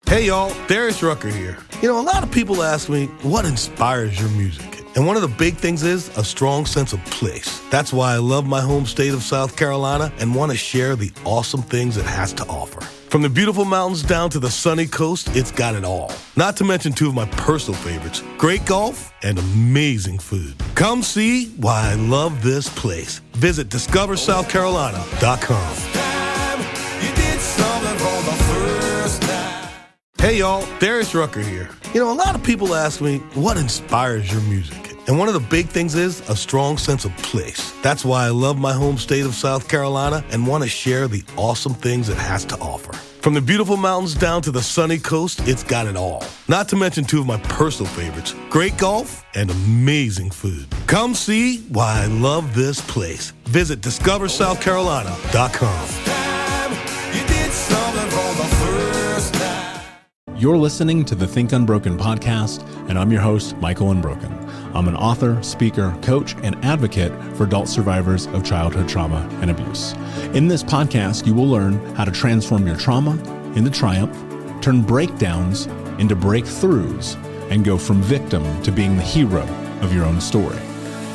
Hey y'all, Darius Rucker here. You know, a lot of people ask me, what inspires your music? And one of the big things is a strong sense of place. That's why I love my home state of South Carolina and want to share the awesome things it has to offer. From the beautiful mountains down to the sunny coast, it's got it all. Not to mention two of my personal favorites, great golf and amazing food. Come see why I love this place. Visit discoversouthcarolina.com. Hey y'all, Darius Rucker here. You know, a lot of people ask me, what inspires your music? And one of the big things is a strong sense of place. That's why I love my home state of South Carolina and want to share the awesome things it has to offer. From the beautiful mountains down to the sunny coast, it's got it all. Not to mention two of my personal favorites, great golf and amazing food. Come see why I love this place. Visit discoversouthcarolina.com. You're listening to the Think Unbroken podcast, and I'm your host, Michael Unbroken. I'm an author, speaker, coach, and advocate for adult survivors of childhood trauma and abuse. In this podcast, you will learn how to transform your trauma into triumph, turn breakdowns into breakthroughs, and go from victim to being the hero of your own story.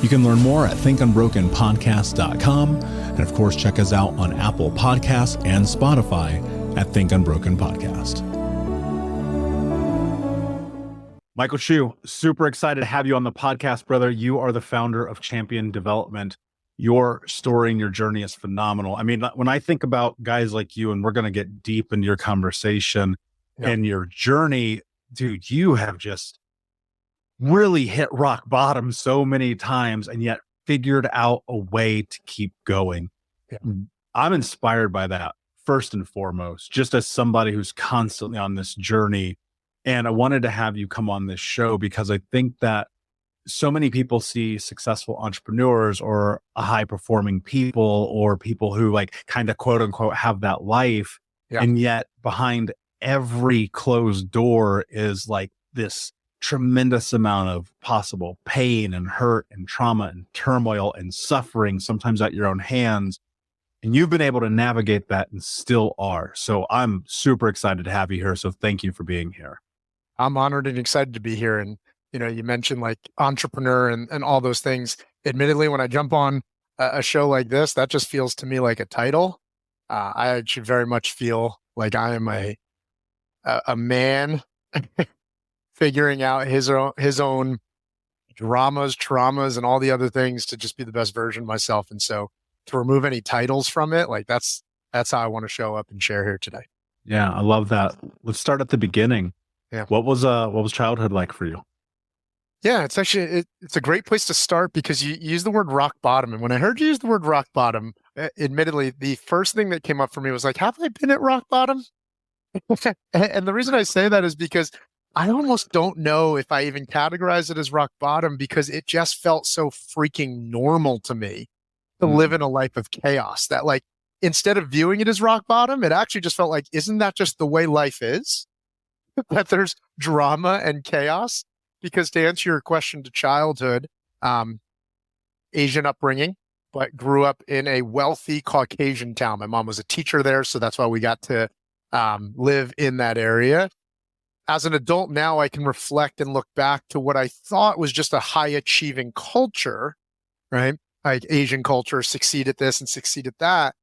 You can learn more at thinkunbrokenpodcast.com, and of course, check us out on Apple Podcasts and Spotify at Think Unbroken Podcast. Michael Chu, super excited to have you on the podcast, brother. You are the founder of Champion Development. Your story and your journey is phenomenal. I mean, when I think about guys like you, and we're going to get deep into your conversation and your journey, dude, you have just really hit rock bottom so many times and yet figured out a way to keep going. Yeah. I'm inspired by that, first and foremost, just as somebody who's constantly on this journey. And I wanted to have you come on this show because I think that so many people see successful entrepreneurs or high performing people or people who like kind of quote unquote have that life. Yeah. And yet behind every closed door is like this tremendous amount of possible pain and hurt and trauma and turmoil and suffering, sometimes at your own hands. And you've been able to navigate that and still are. So I'm super excited to have you here. So thank you for being here. I'm honored and excited to be here. And, you know, you mentioned like entrepreneur and all those things. Admittedly, when I jump on a show like this, that just feels to me like a title. I actually very much feel like I am a man figuring out his own dramas, traumas, and all the other things to just be the best version of myself. And so to remove any titles from it, like that's how I want to show up and share here today. Yeah, I love that. Let's start at the beginning. Yeah. What was childhood like for you? Yeah, it's actually, it's a great place to start because you use the word rock bottom. And when I heard you use the word rock bottom, admittedly, the first thing that came up for me was like, have I been at rock bottom? And the reason I say that is because I almost don't know if I even categorize it as rock bottom because it just felt so freaking normal to me to live in a life of chaos that like, instead of viewing it as rock bottom, it actually just felt like, isn't that just the way life is? That there's drama and chaos? Because to answer your question to childhood, Asian upbringing, but grew up in a wealthy Caucasian town. My mom was a teacher there, so that's why we got to live in that area. As an adult now, I can reflect and look back to what I thought was just a high achieving culture, right? Like Asian culture, succeed at this and succeed at that.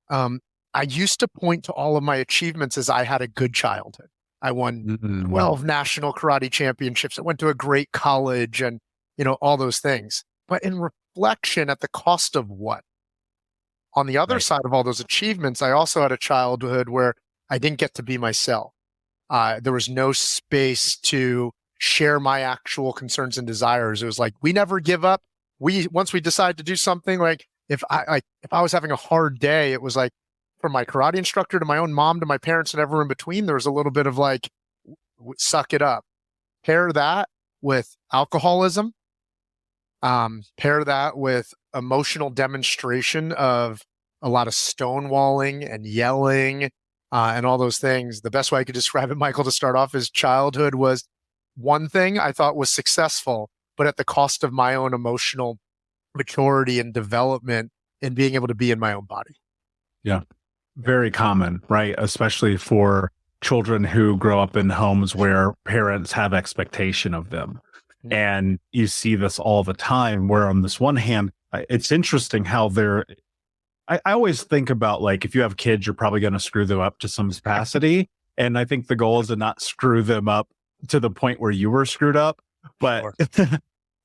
I used to point to all of my achievements as I had a good childhood. I won 12 national karate championships. I went to a great college and, you know, all those things. But in reflection, at the cost of what? On the other side of all those achievements, I also had a childhood where I didn't get to be myself. There was no space to share my actual concerns and desires. It was like, we never give up. Once we decide to do something, like if I was having a hard day, it was like, from my karate instructor to my own mom to my parents and everyone in between, there was a little bit of like, suck it up. Pair that with alcoholism. Pair that with emotional demonstration of a lot of stonewalling and yelling and all those things. The best way I could describe it, Michael, to start off is childhood was one thing I thought was successful, but at the cost of my own emotional maturity and development and being able to be in my own body. Yeah. Very common, right? Especially for children who grow up in homes where parents have expectation of them. And you see this all the time, where on this one hand, it's interesting how I always think about, like, if you have kids, you're probably going to screw them up to some capacity. And I think the goal is to not screw them up to the point where you were screwed up. But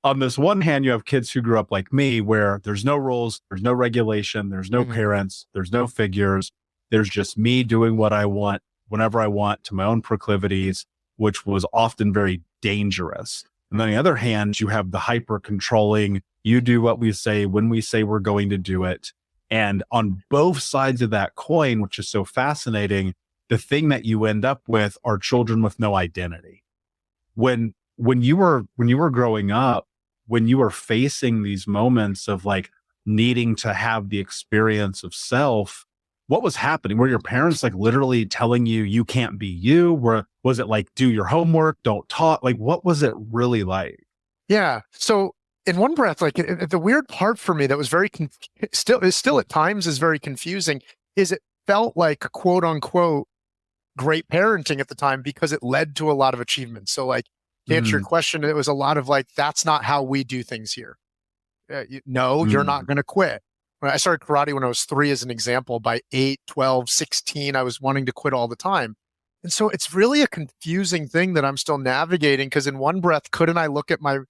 on this one hand, you have kids who grew up like me, where there's no rules, there's no regulation, there's no parents, there's no figures. There's just me doing what I want, whenever I want, to my own proclivities, which was often very dangerous. And on the other hand, you have the hyper controlling, you do what we say when we say we're going to do it. And on both sides of that coin, which is so fascinating, the thing that you end up with are children with no identity. When you were growing up, when you were facing these moments of like needing to have the experience of self, what was happening? Were your parents like literally telling you you can't be you? Was it like, do your homework, don't talk? Like, what was it really like? Yeah. So in one breath, like the weird part for me that was still at times is very confusing, is it felt like quote unquote great parenting at the time because it led to a lot of achievements. So like, to answer your question, it was a lot of like, that's not how we do things here. You're not going to quit. I started karate when I was 3 as an example. By 8, 12, 16, I was wanting to quit all the time. And so it's really a confusing thing that I'm still navigating, because in one breath, couldn't I look at my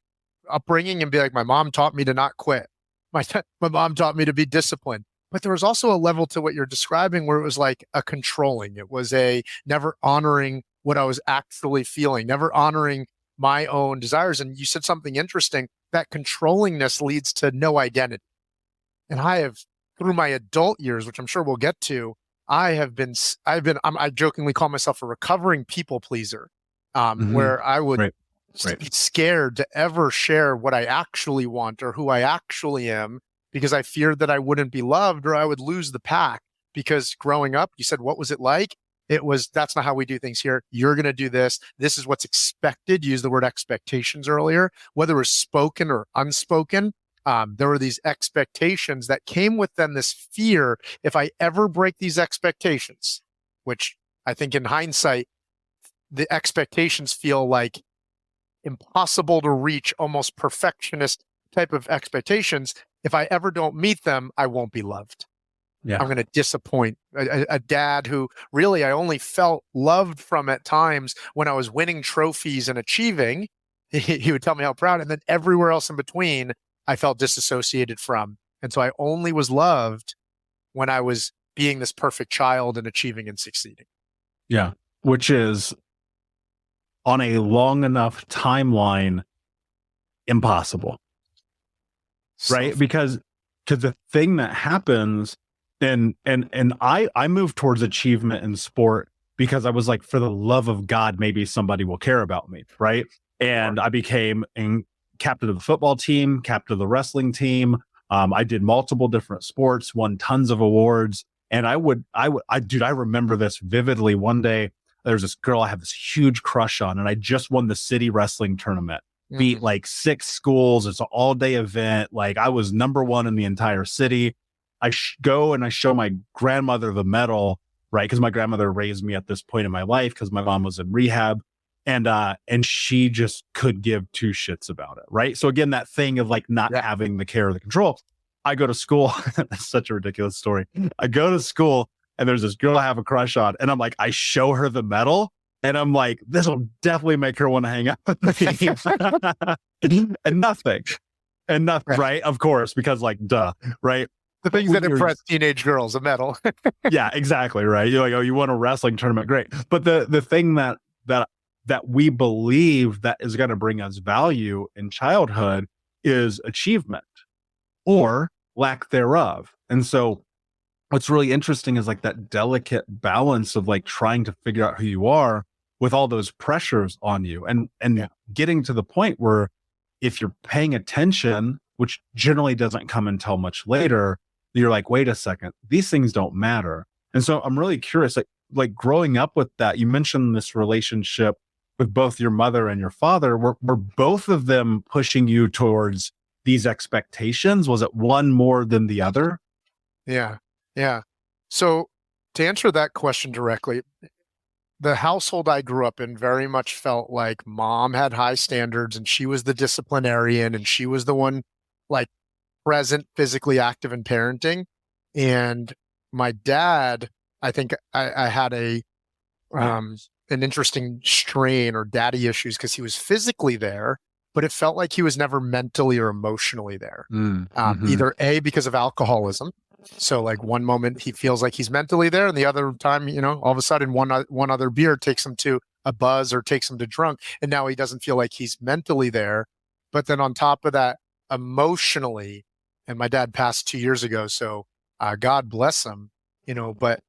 upbringing and be like, my mom taught me to not quit. My mom taught me to be disciplined. But there was also a level to what you're describing where it was like a controlling. It was a never honoring what I was actually feeling, never honoring my own desires. And you said something interesting, that controllingness leads to no identity. And I have, through my adult years, which I'm sure we'll get to, I jokingly call myself a recovering people pleaser, where I would be scared to ever share what I actually want or who I actually am, because I feared that I wouldn't be loved or I would lose the pack. Because growing up, you said, what was it like? It was, that's not how we do things here. You're going to do this. This is what's expected. You used the word expectations earlier, whether it was spoken or unspoken. There were these expectations that came with them, this fear, if I ever break these expectations, which I think in hindsight, the expectations feel like impossible to reach, almost perfectionist type of expectations. If I ever don't meet them, I won't be loved. Yeah. I'm going to disappoint a dad who really I only felt loved from at times when I was winning trophies and achieving. He would tell me how proud, and then everywhere else in between, I felt disassociated from. And so I only was loved when I was being this perfect child and achieving and succeeding. Yeah. Which is, on a long enough timeline, impossible. Right? Because the thing that happens, and I moved towards achievement in sport because I was like, for the love of God, maybe somebody will care about me. Right. And I became captain of the football team, captain of the wrestling team. I did multiple different sports, won tons of awards. And I remember this vividly. One day, there's this girl I have this huge crush on, and I just won the city wrestling tournament, beat like 6 schools. It's an all-day event. Like, I was number 1 in the entire city. I go and I show my grandmother the medal, right? Because my grandmother raised me at this point in my life because my mom was in rehab. And she just could give 2 shits about it, right? So again, that thing of like not having the care or the control. I go to school. That's such a ridiculous story. I go to school and there's this girl I have a crush on, and I'm like, I show her the medal, and I'm like, this will definitely make her want to hang out with me. and nothing, right? Of course, because like, duh, right? The things that impress teenage girls, a medal. Yeah, exactly, right? You're like, oh, you won a wrestling tournament, great. But the thing that we believe that is going to bring us value in childhood is achievement or lack thereof. And so what's really interesting is like that delicate balance of like trying to figure out who you are with all those pressures on you, and getting to the point where if you're paying attention, which generally doesn't come until much later, you're like, wait a second, these things don't matter. And so I'm really curious, like growing up with that, you mentioned this relationship with both your mother and your father. Were both of them pushing you towards these expectations? Was it one more than the other? Yeah. So to answer that question directly, the household I grew up in very much felt like mom had high standards and she was the disciplinarian and she was the one like present, physically active in parenting. And my dad, I think I had an interesting strain or daddy issues because he was physically there, but it felt like he was never mentally or emotionally there. Either A, because of alcoholism. So like one moment he feels like he's mentally there, and the other time, all of a sudden one other beer takes him to a buzz or takes him to drunk, and now he doesn't feel like he's mentally there. But then on top of that, emotionally, and my dad passed 2 years ago, so God bless him, but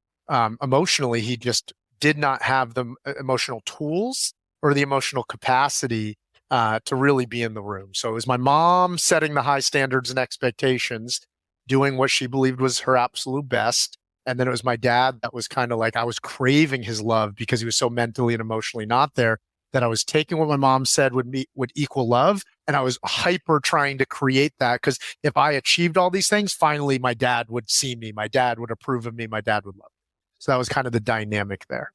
emotionally, he just did not have the emotional tools or the emotional capacity to really be in the room. So it was my mom setting the high standards and expectations, doing what she believed was her absolute best. And then it was my dad that was kind of like, I was craving his love because he was so mentally and emotionally not there, that I was taking what my mom said would equal love. And I was hyper trying to create that, because if I achieved all these things, finally my dad would see me, my dad would approve of me, my dad would love me. So that was kind of the dynamic there.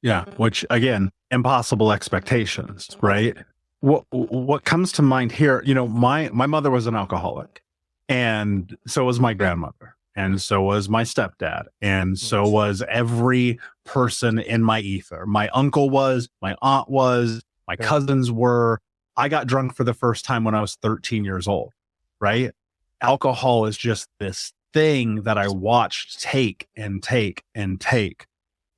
Yeah. Which again, impossible expectations, right? What comes to mind here, my mother was an alcoholic, and so was my grandmother, and so was my stepdad, and so was every person in my ether. My uncle was, my aunt was, my cousins were. I got drunk for the first time when I was 13 years old, right? Alcohol is just this thing that I watched take and take and take.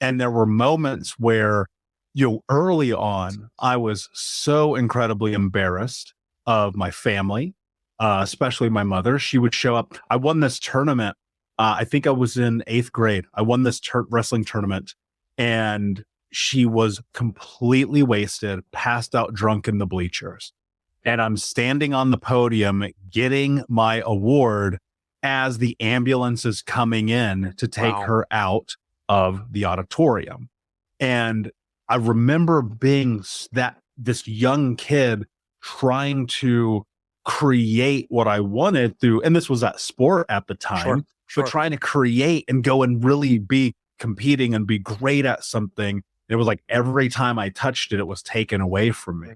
And there were moments where, early on, I was so incredibly embarrassed of my family, especially my mother. She would show up. I won this tournament. I think I was in 8th grade. I won this wrestling tournament, and she was completely wasted, passed out drunk in the bleachers. And I'm standing on the podium getting my award as the ambulance is coming in to take her out of the auditorium. And I remember being this young kid trying to create what I wanted through, and this was at sport at the time, but trying to create and go and really be competing and be great at something. It was like every time I touched it, it was taken away from me.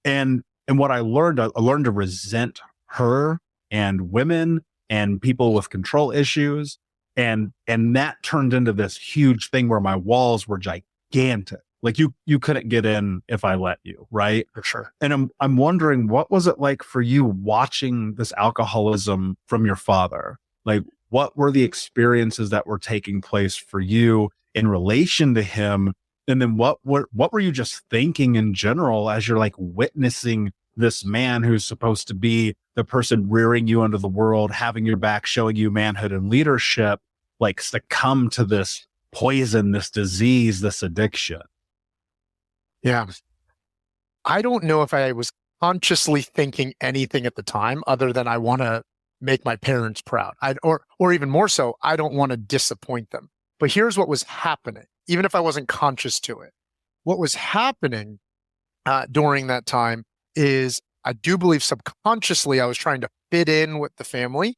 And what I learned to resent her and women and people with control issues. And that turned into this huge thing where my walls were gigantic. Like you couldn't get in if I let you, right? For sure. And I'm wondering, what was it like for you watching this alcoholism from your father? Like, what were the experiences that were taking place for you in relation to him? And then what were you just thinking in general as you're like witnessing this man who's supposed to be the person rearing you into the world, having your back, showing you manhood and leadership, like succumb to this poison, this disease, this addiction? Yeah. I don't know if I was consciously thinking anything at the time other than I want to make my parents proud. Or even more so, I don't want to disappoint them. But here's what was happening, even if I wasn't conscious to it. What was happening during that time is, I do believe subconsciously I was trying to fit in with the family.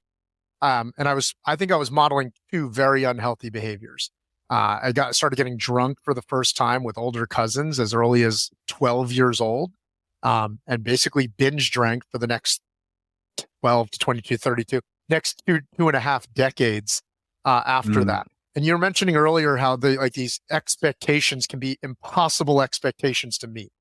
And I think I was modeling two very unhealthy behaviors. I started getting drunk for the first time with older cousins as early as 12 years old, and basically binge drank for the next 12 to 22, 32, next two and a half decades after that. And you were mentioning earlier how these expectations can be impossible expectations to meet.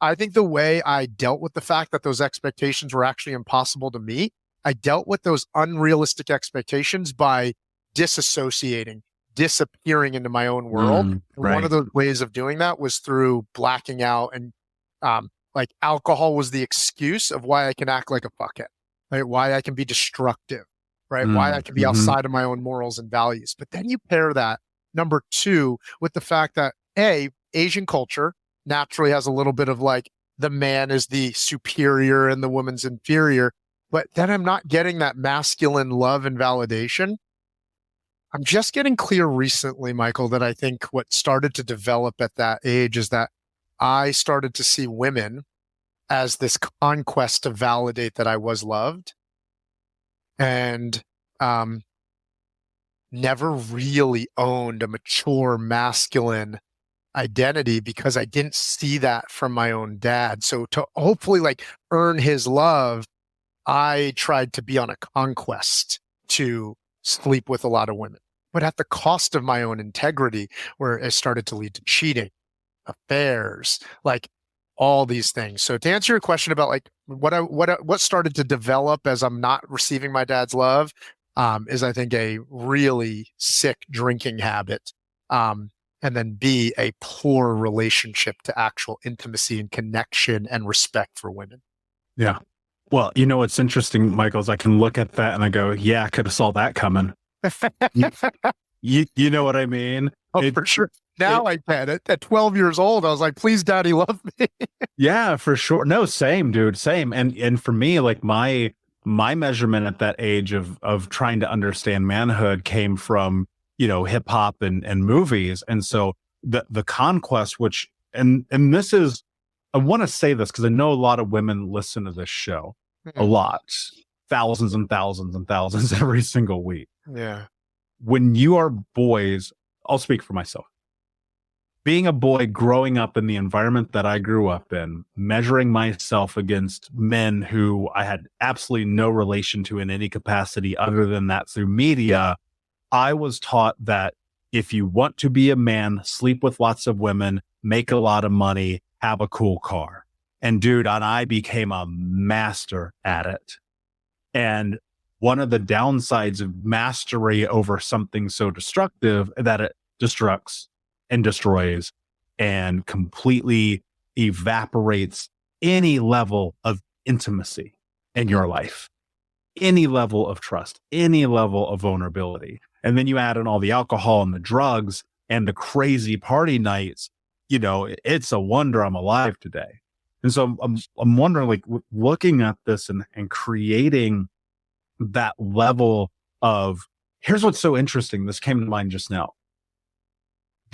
I think the way I dealt with the fact that those expectations were actually impossible to meet, I dealt with those unrealistic expectations by disassociating, disappearing into my own world. And one of the ways of doing that was through blacking out, and like alcohol was the excuse of why I can act like a fuckhead, right? Why I can be destructive, right? Why I can be outside of my own morals and values. But then you pair that, number two, with the fact that Asian culture naturally has a little bit of like the man is the superior and the woman's inferior, but then I'm not getting that masculine love and validation. I'm just getting clear recently, Michael, that I think what started to develop at that age is that I started to see women as this conquest to validate that I was loved, and never really owned a mature masculine identity because I didn't see that from my own dad. So to hopefully like earn his love, I tried to be on a conquest to sleep with a lot of women, but at the cost of my own integrity, where it started to lead to cheating, affairs, like all these things. So to answer your question about like what started to develop as I'm not receiving my dad's love, is I think a really sick drinking habit. And then B, a poor relationship to actual intimacy and connection and respect for women. Yeah. Well, you know, what's interesting, Michael, is I can look at that and I go, yeah, I could have saw that coming. You know what I mean? Oh, for sure. Now I get it. At 12 years old, I was like, please, daddy, love me. Yeah, for sure. No, same, dude, same. And for me, like my measurement at that age of trying to understand manhood came from, you know, hip hop and movies. And so the conquest, which, and this is, I want to say this because I know a lot of women listen to this show, a lot, thousands and thousands and thousands every single week. Yeah. When you are boys, I'll speak for myself. Being a boy, growing up in the environment that I grew up in, measuring myself against men who I had absolutely no relation to in any capacity other than that through media, I was taught that if you want to be a man, sleep with lots of women, make a lot of money, have a cool car. And dude, I became a master at it. And one of the downsides of mastery over something so destructive that it destructs and destroys and completely evaporates any level of intimacy in your life, any level of trust, any level of vulnerability. And then you add in all the alcohol and the drugs and the crazy party nights, you know, it's a wonder I'm alive today. And so I'm wondering, like, looking at this and creating that level of, here's what's so interesting. This came to mind just now.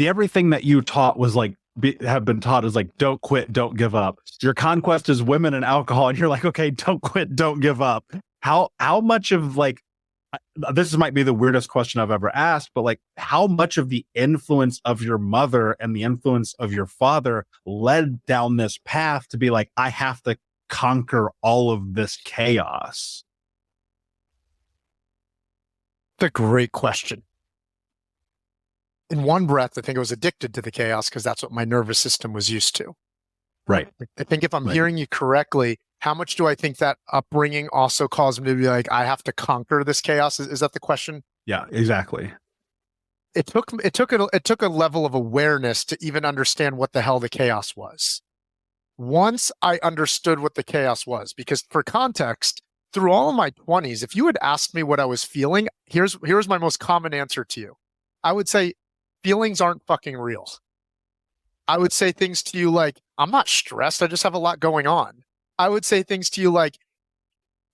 Everything that you taught was like, have been taught is like, don't quit, don't give up. Your conquest is women and alcohol. And you're like, okay, don't quit, don't give up. How much of like, this might be the weirdest question I've ever asked, but like, how much of the influence of your mother and the influence of your father led down this path to be like, I have to conquer all of this chaos? That's a great question. In one breath, I think I was addicted to the chaos because that's what my nervous system was used to. Right. I think if I'm hearing you correctly, how much do I think that upbringing also caused me to be like, I have to conquer this chaos? Is that the question? Yeah, exactly. It took a level of awareness to even understand what the hell the chaos was. Once I understood what the chaos was, because for context, through all of my 20s, if you had asked me what I was feeling, here's my most common answer to you. I would say, feelings aren't fucking real. I would say things to you like, I'm not stressed. I just have a lot going on. I would say things to you like,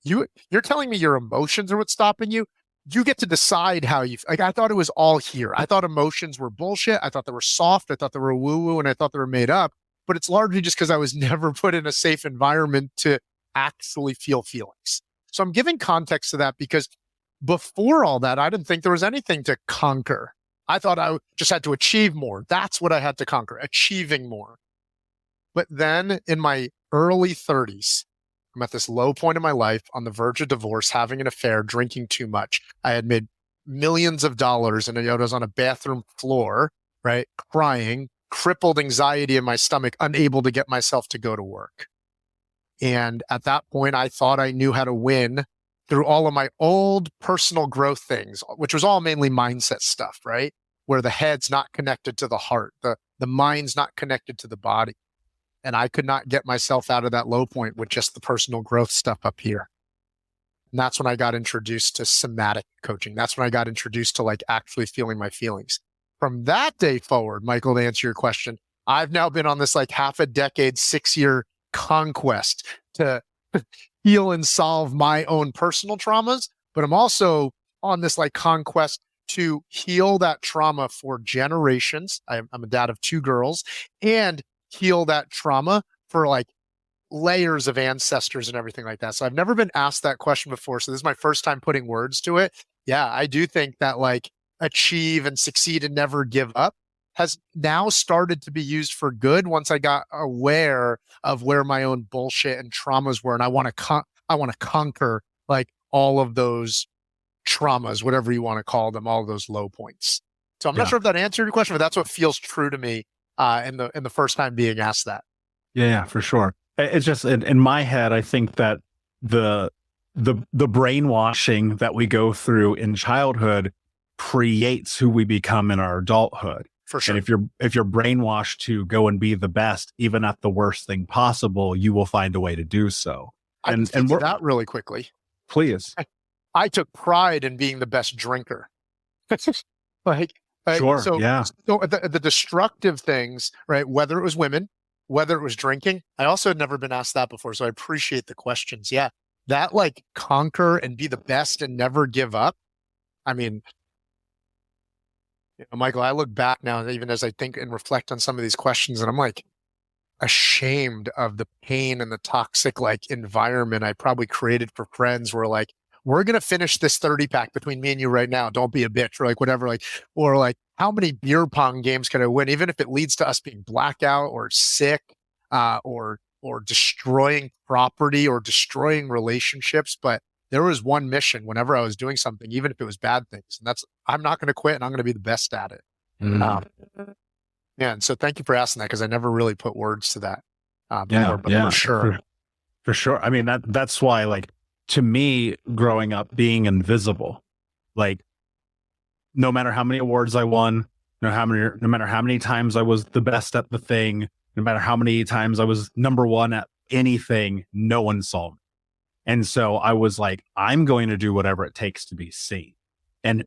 you're telling me your emotions are what's stopping you. You get to decide how you, like, I thought it was all here. I thought emotions were bullshit. I thought they were soft. I thought they were woo-woo, and I thought they were made up. But it's largely just because I was never put in a safe environment to actually feel feelings. So I'm giving context to that because before all that, I didn't think there was anything to conquer. I thought I just had to achieve more. That's what I had to conquer, achieving more. But then in my early 30s, I'm at this low point in my life, on the verge of divorce, having an affair, drinking too much. I had made millions of dollars and I was on a bathroom floor, right? Crying, crippled anxiety in my stomach, unable to get myself to go to work. And at that point, I thought I knew how to win through all of my old personal growth things, which was all mainly mindset stuff, right? Where the head's not connected to the heart, the mind's not connected to the body. And I could not get myself out of that low point with just the personal growth stuff up here. And that's when I got introduced to somatic coaching. That's when I got introduced to like actually feeling my feelings. From that day forward, Michael, to answer your question, I've now been on this like half a decade, 6-year conquest to heal and solve my own personal traumas. But I'm also on this like conquest to heal that trauma for generations. I'm a dad of 2 girls, and heal that trauma for like layers of ancestors and everything like that. So I've never been asked that question before. So this is my first time putting words to it. Yeah, I do think that like achieve and succeed and never give up. has now started to be used for good once I got aware of where my own bullshit and traumas were. And I want to conquer like all of those traumas, whatever you want to call them, all of those low points. So I'm not sure if that answered your question, but that's what feels true to me in the first time being asked that. Yeah, for sure. It's just in my head, I think that the brainwashing that we go through in childhood creates who we become in our adulthood. For sure. And if you're brainwashed to go and be the best, even at the worst thing possible, you will find a way to do so. And that really quickly. Please. I took pride in being the best drinker. Sure. So the destructive things, right? Whether it was women, whether it was drinking. I also had never been asked that before. So I appreciate the questions. Yeah. That like conquer and be the best and never give up. I mean, Michael, I look back now, even as I think and reflect on some of these questions, and I'm like ashamed of the pain and the toxic like environment I probably created for friends where like, we're going to finish this 30 pack between me and you right now. Don't be a bitch or like whatever, like, or like how many beer pong games can I win? Even if it leads to us being blackout or sick, or destroying property or destroying relationships. But there was one mission whenever I was doing something, even if it was bad things, and that's, I'm not going to quit and I'm going to be the best at it. Yeah. And so thank you for asking that, because I never really put words to that before, but for sure. For sure. I mean, that's why, like, to me, growing up, being invisible, like, no matter how many awards I won, no matter how many times I was the best at the thing, no matter how many times I was number one at anything, no one saw me. And so I was like, I'm going to do whatever it takes to be seen. And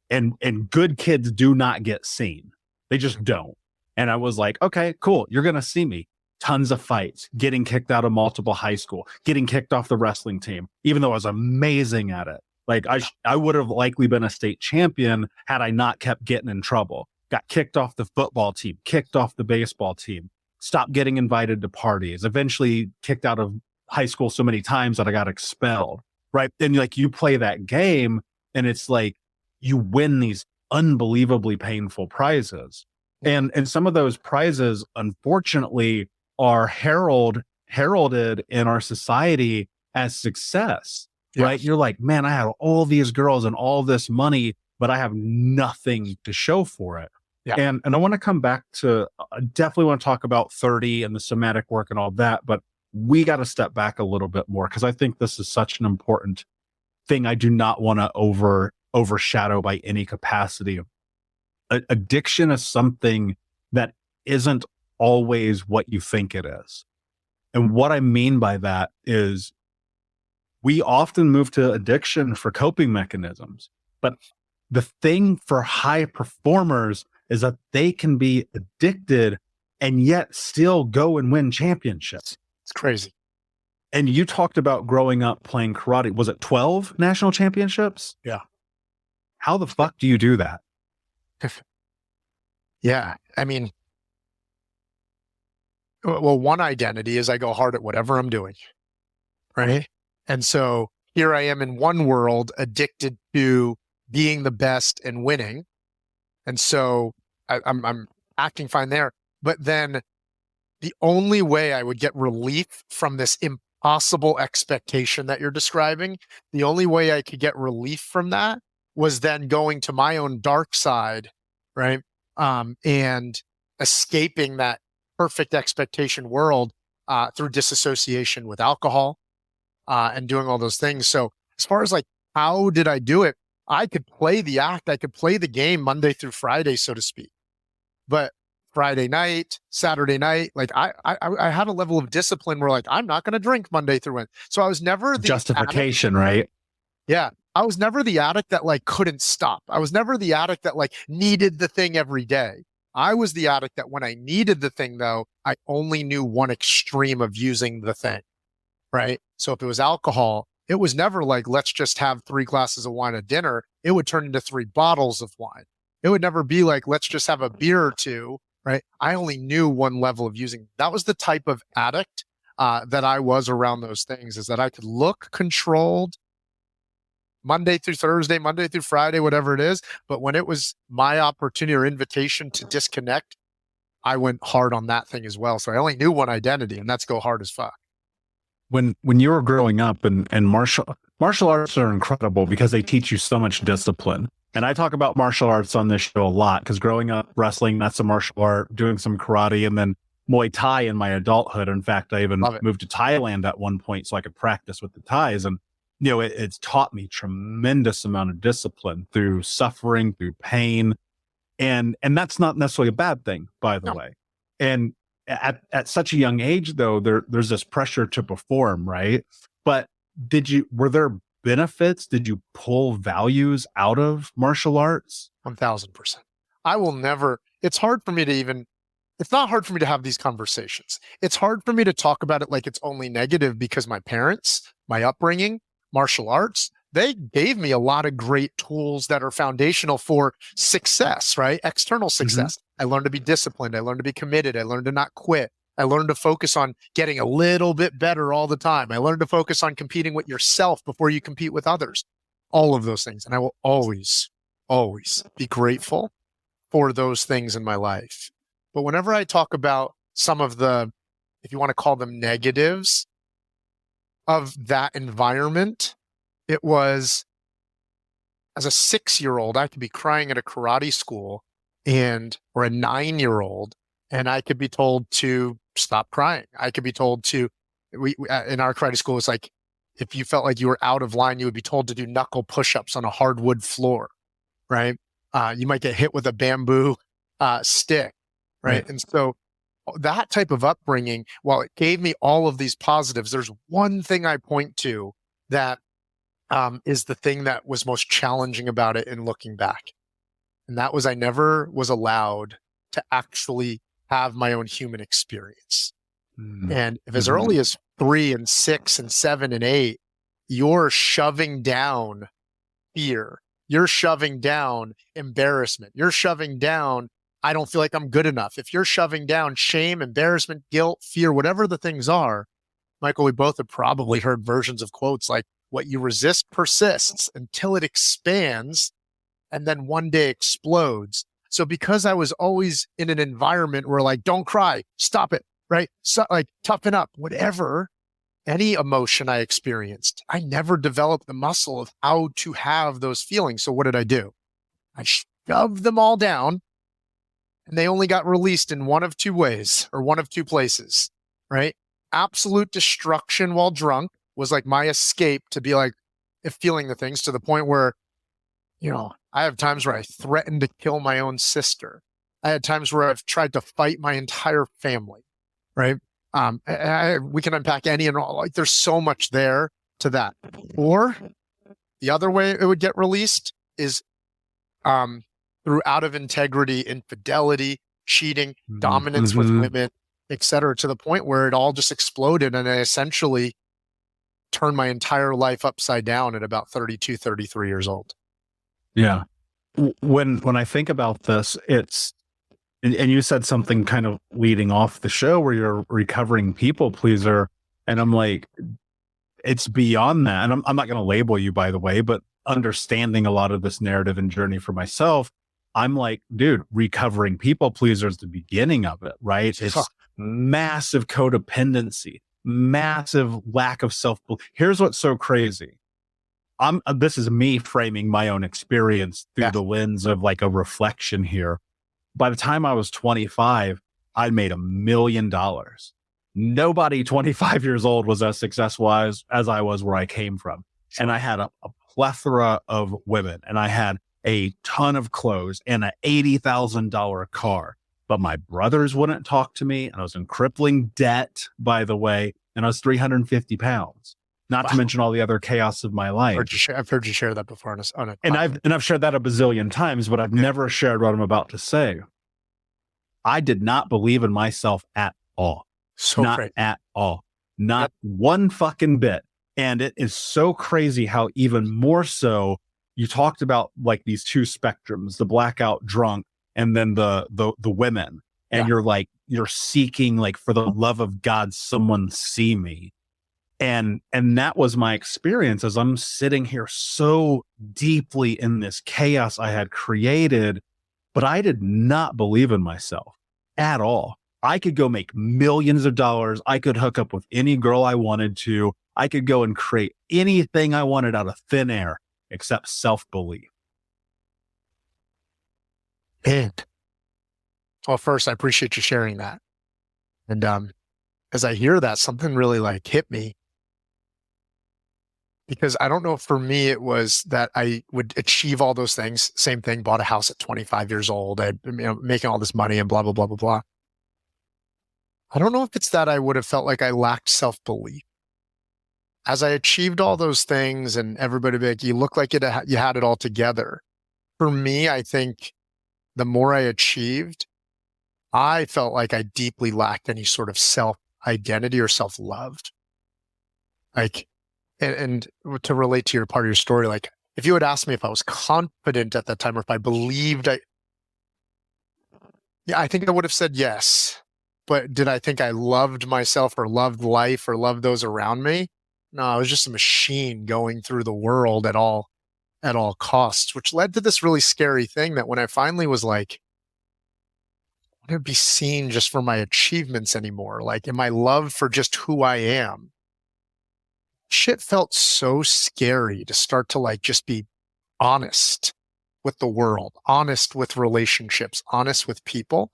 good kids do not get seen. They just don't. And I was like, okay, cool. You're going to see me. Tons of fights, getting kicked out of multiple high school, getting kicked off the wrestling team, even though I was amazing at it. Like I would have likely been a state champion had I not kept getting in trouble. Got kicked off the football team, kicked off the baseball team, stopped getting invited to parties, eventually kicked out of high school so many times that I got expelled. Right. And like, you play that game and it's like, you win these unbelievably painful prizes. And some of those prizes, unfortunately, are heralded in our society as success, right? You're like, man, I had all these girls and all this money, but I have nothing to show for it. Yeah. And I want to come back to, I definitely want to talk about 30 and the somatic work and all that, but we got to step back a little bit more, because I think this is such an important thing I do not want to overshadow by any capacity. Addiction is something that isn't always what you think it is. And what I mean by that is we often move to addiction for coping mechanisms, but the thing for high performers is that they can be addicted and yet still go and win championships. It's crazy. And you talked about growing up playing karate. Was it 12 national championships? Yeah. How the fuck do you do that? Yeah. I mean, well, one identity is I go hard at whatever I'm doing, right? And so here I am in one world addicted to being the best and winning. And so I'm acting fine there. But then the only way I would get relief from this impossible expectation that you're describing, the only way I could get relief from that was then going to my own dark side, right? And escaping that perfect expectation world through disassociation with alcohol and doing all those things. So as far as like, how did I do it? I could play the act. I could play the game Monday through Friday, so to speak. But Friday night, Saturday night, like I had a level of discipline where like, I'm not going to drink Monday through Wednesday. So I was never the justification, addict. Right? Yeah. I was never the addict that like couldn't stop. I was never the addict that like needed the thing every day. I was the addict that when I needed the thing though, I only knew one extreme of using the thing, right? So if it was alcohol, it was never like, let's just have 3 glasses of wine at dinner. It would turn into 3 bottles of wine. It would never be like, let's just have a beer or 2, right? I only knew one level of using. That was the type of addict that I was around those things, is that I could look controlled Monday through Thursday, Monday through Friday, whatever it is. But when it was my opportunity or invitation to disconnect, I went hard on that thing as well. So I only knew one identity, and that's go hard as fuck. When you were growing up, and martial arts are incredible because they teach you so much discipline. And I talk about martial arts on this show a lot because growing up, wrestling, that's a martial art, doing some karate, and then Muay Thai in my adulthood. In fact, I even moved to Thailand at one point so I could practice with the Thais. And, it's taught me tremendous amount of discipline through suffering, through pain. And that's not necessarily a bad thing, by the way. And at such a young age, though, there's this pressure to perform, right? But were there benefits? Did you pull values out of martial arts? 1000%. I will never, it's not hard for me to have these conversations. It's hard for me to talk about it like it's only negative because my parents, my upbringing, martial arts, they gave me a lot of great tools that are foundational for success, right? External success. I learned to be disciplined. I learned to be committed. I learned to not quit. I learned to focus on getting a little bit better all the time. I learned to focus on competing with yourself before you compete with others. All of those things. And I will always, always be grateful for those things in my life. But whenever I talk about some of the, if you want to call them negatives of that environment, it was, as a 6-year-old, I could be crying at a karate school or a 9-year-old, and I could be told to stop crying. I could be told to, in our karate school, it's like, if you felt like you were out of line, you would be told to do knuckle push-ups on a hardwood floor, right? You might get hit with a bamboo stick, right? And so that type of upbringing, while it gave me all of these positives, there's one thing I point to that is the thing that was most challenging about it in looking back. And that was I never was allowed to actually have my own human experience. And if as early as 3 and 6 and 7 and 8, you're shoving down fear, you're shoving down embarrassment, you're shoving down, I don't feel like I'm good enough. If you're shoving down shame, embarrassment, guilt, fear, whatever the things are, Michael, we both have probably heard versions of quotes like, what you resist persists until it expands and then one day explodes. So because I was always in an environment where like, don't cry, stop it, right? So like toughen up, whatever, any emotion I experienced, I never developed the muscle of how to have those feelings. So what did I do? I shoved them all down, and they only got released in one of two ways or one of two places, right? Absolute destruction while drunk was like my escape to be like, feeling the things to the point where, I have times where I threatened to kill my own sister. I had times where I've tried to fight my entire family, right? We can unpack any and all, like there's so much there to that. Or the other way it would get released is through out of integrity, infidelity, cheating, dominance with women, et cetera, to the point where it all just exploded. And I essentially turned my entire life upside down at about 32, 33 years old. Yeah. When I think about this, and you said something kind of leading off the show where you're a recovering people pleaser. And I'm like, it's beyond that. And I'm not going to label you, by the way, but understanding a lot of this narrative and journey for myself, I'm like, dude, recovering people pleaser is the beginning of it, right? It's massive codependency, massive lack of self-belief. Here's what's so crazy. This is me framing my own experience through the lens of like a reflection here. By the time I was 25, I'd made $1 million. Nobody 25 years old was as successful as I was where I came from. And I had a plethora of women, and I had a ton of clothes and an $80,000 car. But my brothers wouldn't talk to me, and I was in crippling debt, by the way, and I was 350 pounds. Not to mention all the other chaos of my life. I've heard you share that before and I've shared that a bazillion times, but I've never shared what I'm about to say. I did not believe in myself at all. At all. Not one fucking bit. And it is so crazy how even more so you talked about like these two spectrums, the blackout drunk and then the women. And you're seeking like, for the love of God, someone see me. And that was my experience as I'm sitting here so deeply in this chaos I had created, but I did not believe in myself. at all. I could go make millions of dollars. I could hook up with any girl I wanted to. I could go and create anything I wanted out of thin air except self-belief. And well, first, I appreciate you sharing that. And as I hear that, something really like hit me. Because I don't know if for me it was that I would achieve all those things. Same thing, bought a house at 25 years old. I, making all this money and blah, blah, blah, blah, blah. I don't know if it's that I would have felt like I lacked self-belief. As I achieved all those things and everybody be like, you look like you had it all together. For me, I think the more I achieved, I felt like I deeply lacked any sort of self-identity or self-love. Like, and to relate to your part of your story, like if you had asked me if I was confident at that time or if I believed I think I would have said yes. But did I think I loved myself or loved life or loved those around me? No, I was just a machine going through the world at all costs, which led to this really scary thing that when I finally was like, I don't want to be seen just for my achievements anymore. Like, am I loved for just who I am? Shit felt so scary to start to like just be honest with the world, honest with relationships, honest with people.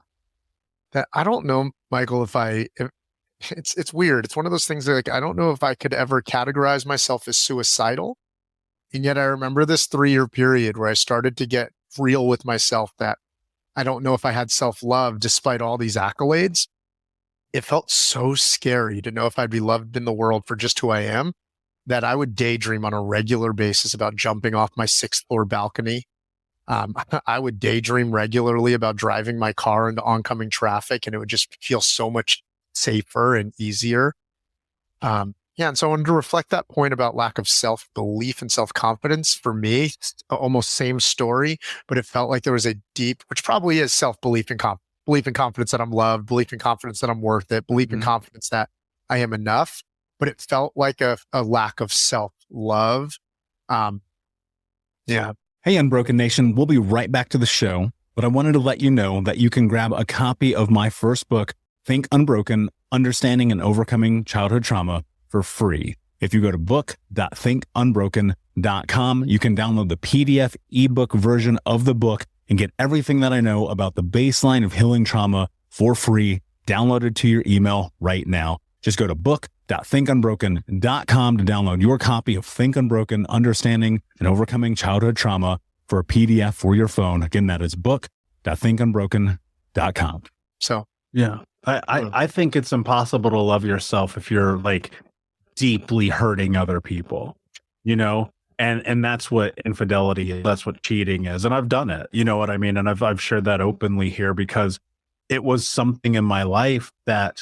That I don't know, Michael, if it's weird. It's one of those things that like, I don't know if I could ever categorize myself as suicidal. And yet I remember this 3-year period where I started to get real with myself that I don't know if I had self-love despite all these accolades. It felt so scary to know if I'd be loved in the world for just who I am, that I would daydream on a regular basis about jumping off my 6th floor balcony. I would daydream regularly about driving my car into oncoming traffic, and it would just feel so much safer and easier. And so I wanted to reflect that point about lack of self-belief and self-confidence. For me, almost same story, but it felt like there was a deep, which probably is self-belief and belief and confidence that I'm loved, belief and confidence that I'm worth it, belief and confidence that I am enough. But it felt like a lack of self-love. Yeah. Hey, Unbroken Nation, we'll be right back to the show, but I wanted to let you know that you can grab a copy of my first book, Think Unbroken, Understanding and Overcoming Childhood Trauma, for free. If you go to book.thinkunbroken.com, you can download the PDF ebook version of the book and get everything that I know about the baseline of healing trauma for free, downloaded to your email right now. Just go to book.thinkunbroken.com to download your copy of Think Unbroken, Understanding and Overcoming Childhood Trauma for a PDF for your phone. Again, that is book.thinkunbroken.com. So, yeah, I think it's impossible to love yourself if you're like deeply hurting other people, you know? And that's what infidelity is. That's what cheating is. And I've done it, you know what I mean? And I've shared that openly here because it was something in my life that,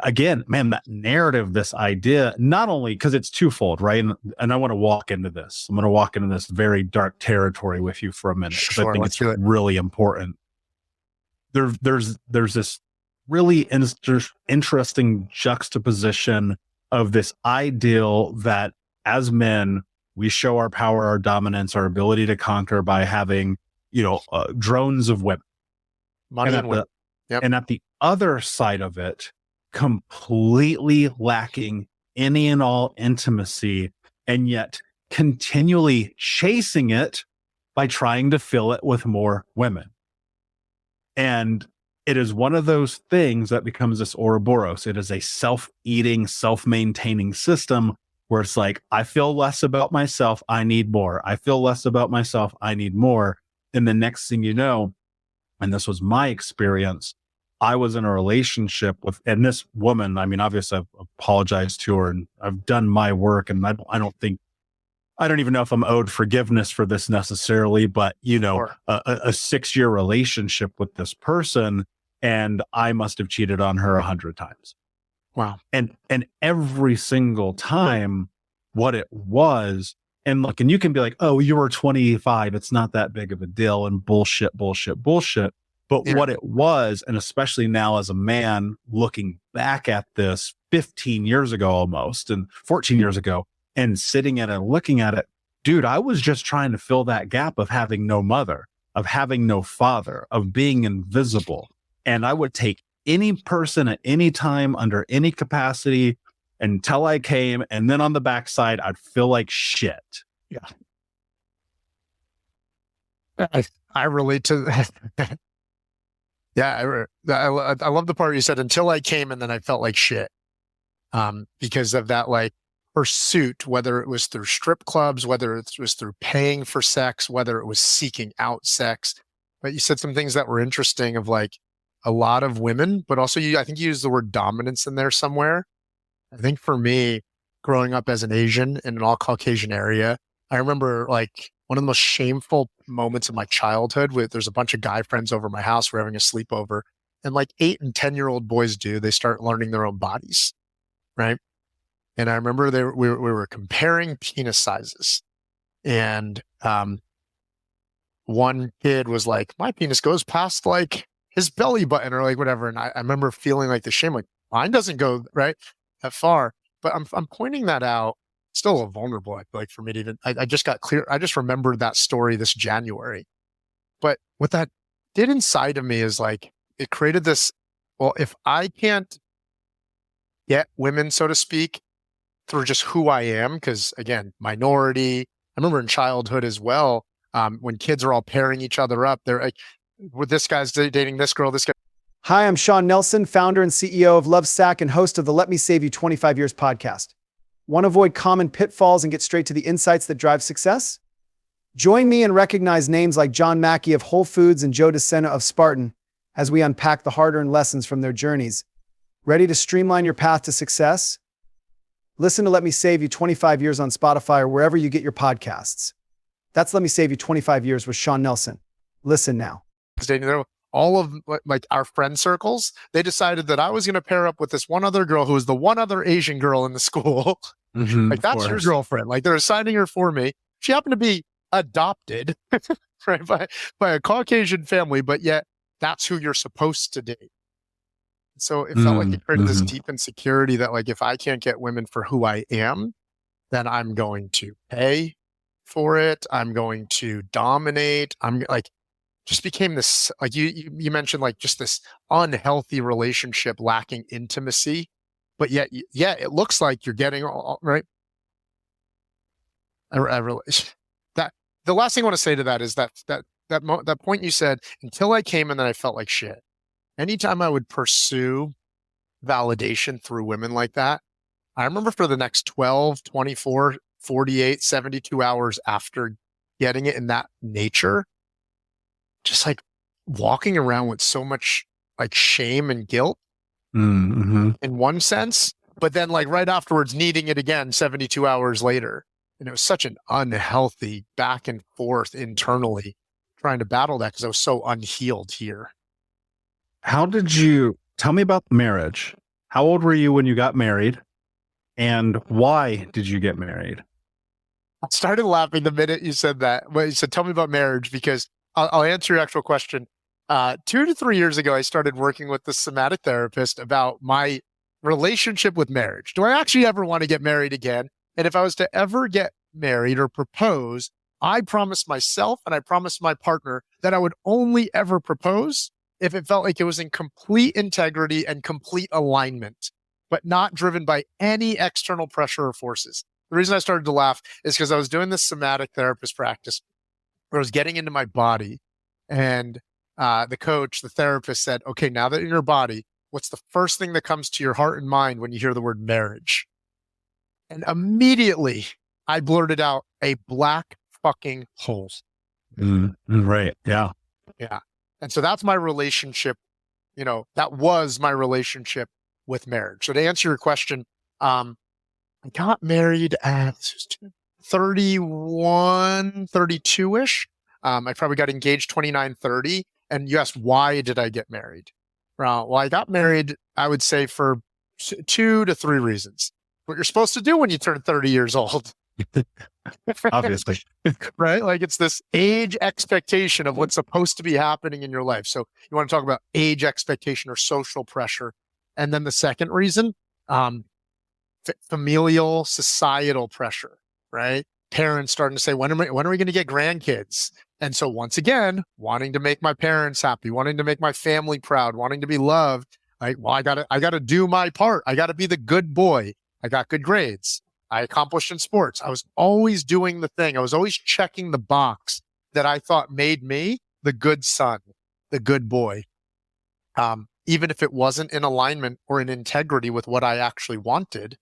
again, man, that narrative, this idea, not only because it's twofold, right? And I want to walk into this. I'm going to walk into this very dark territory with you for a minute. Sure, I think it's really important. There's this really interesting juxtaposition of this ideal that as men, we show our power, our dominance, our ability to conquer by having, drones of women. Money and women. Yep. And at the other side of it, completely lacking any and all intimacy, and yet continually chasing it by trying to fill it with more women. And it is one of those things that becomes this Ouroboros. It is a self-eating, self-maintaining system where it's like, I feel less about myself, I need more. I feel less about myself, I need more. And the next thing you know, and this was my experience, I was in a relationship with, and this woman, I mean, obviously I've apologized to her and I've done my work, and I don't even know if I'm owed forgiveness for this necessarily, but Sure. a 6-year relationship with this person, and I must have cheated on her 100 times. Wow. And every single time what it was, and look, and you can be like, oh, you were 25. It's not that big of a deal, and bullshit. But what it was, and especially now as a man looking back at this 15 years ago almost, and 14 years ago, and sitting at it and looking at it, dude, I was just trying to fill that gap of having no mother, of having no father, of being invisible. And I would take any person at any time under any capacity until I came. And then on the backside, I'd feel like shit. Yeah. I relate to that. Yeah. I love the part you said, until I came and then I felt like shit. Because of that, like, pursuit, whether it was through strip clubs, whether it was through paying for sex, whether it was seeking out sex. But you said some things that were interesting of like a lot of women, but also I think you used the word dominance in there somewhere. I think for me, growing up as an Asian in an all Caucasian area, I remember like one of the most shameful moments of my childhood there's a bunch of guy friends over my house. We're having a sleepover, and like 8 and 10-year-old boys they start learning their own bodies. Right. And I remember we were comparing penis sizes, and one kid was like, my penis goes past like his belly button or like whatever. And I remember feeling like the shame, like mine doesn't go right that far. But I'm pointing that out. Still a little vulnerable, I feel like, for me to even, I just got clear. I just remembered that story this January. But what that did inside of me is like, it created this, well, if I can't get women, so to speak, through just who I am, because again, minority. I remember in childhood as well, when kids are all pairing each other up, they're like, well, this guy's dating this girl, this guy. Hi, I'm Sean Nelson, founder and CEO of Lovesack and host of the Let Me Save You 25 Years podcast. Want to avoid common pitfalls and get straight to the insights that drive success? Join me and recognize names like John Mackey of Whole Foods and Joe DeSena of Spartan as we unpack the hard-earned lessons from their journeys. Ready to streamline your path to success? Listen to Let Me Save You 25 Years on Spotify or wherever you get your podcasts. That's Let Me Save You 25 Years with Sean Nelson. Listen now. All of like our friend circles, they decided that I was going to pair up with this one other girl who was the one other Asian girl in the school. Like, that's your girlfriend. Like, they're assigning her for me. She happened to be adopted right, by a Caucasian family, but yet that's who you're supposed to date. So it felt like it created this deep insecurity that like, if I can't get women for who I am, then I'm going to pay for it. I'm going to dominate. I'm like, just became this, like you mentioned, like just this unhealthy relationship lacking intimacy, but yet, yeah, it looks like you're getting all right. I really, that the last thing I want to say to that is that point you said, until I came and then I felt like shit. Anytime I would pursue validation through women like that, I remember for the next 12, 24, 48, 72 hours after getting it in that nature, just like walking around with so much like shame and guilt in one sense, but then like right afterwards needing it again 72 hours later. And it was such an unhealthy back and forth internally trying to battle that because I was so unhealed here. How did you tell me about marriage? How old were you when you got married? And why did you get married? I started laughing the minute you said that. Well, you said, tell me about marriage, because I'll answer your actual question. 2 to 3 years ago, I started working with the somatic therapist about my relationship with marriage. Do I actually ever want to get married again? And if I was to ever get married or propose, I promised myself and I promised my partner that I would only ever propose if it felt like it was in complete integrity and complete alignment, but not driven by any external pressure or forces. The reason I started to laugh is because I was doing this somatic therapist practice where I was getting into my body, and the coach, the therapist said, okay, now that you're in your body, what's the first thing that comes to your heart and mind when you hear the word marriage? And immediately I blurted out, a black fucking hole. Right. Yeah. Yeah. And so that's my relationship. That was my relationship with marriage. So to answer your question, I got married at 31, 32-ish. I probably got engaged 29, 30. And you asked, why did I get married? Well, I got married, I would say, for 2 to 3 reasons. What you're supposed to do when you turn 30 years old. Obviously. Right? Like, it's this age expectation of what's supposed to be happening in your life. So you want to talk about age expectation or social pressure. And then the second reason, familial, societal pressure, right? Parents starting to say, when are we going to get grandkids? And so once again, wanting to make my parents happy, wanting to make my family proud, wanting to be loved, right? Well, I gotta do my part. I gotta be the good boy. I got good grades. I accomplished in sports. I was always doing the thing. I was always checking the box that I thought made me the good son, the good boy. Even if it wasn't in alignment or in integrity with what I actually wanted.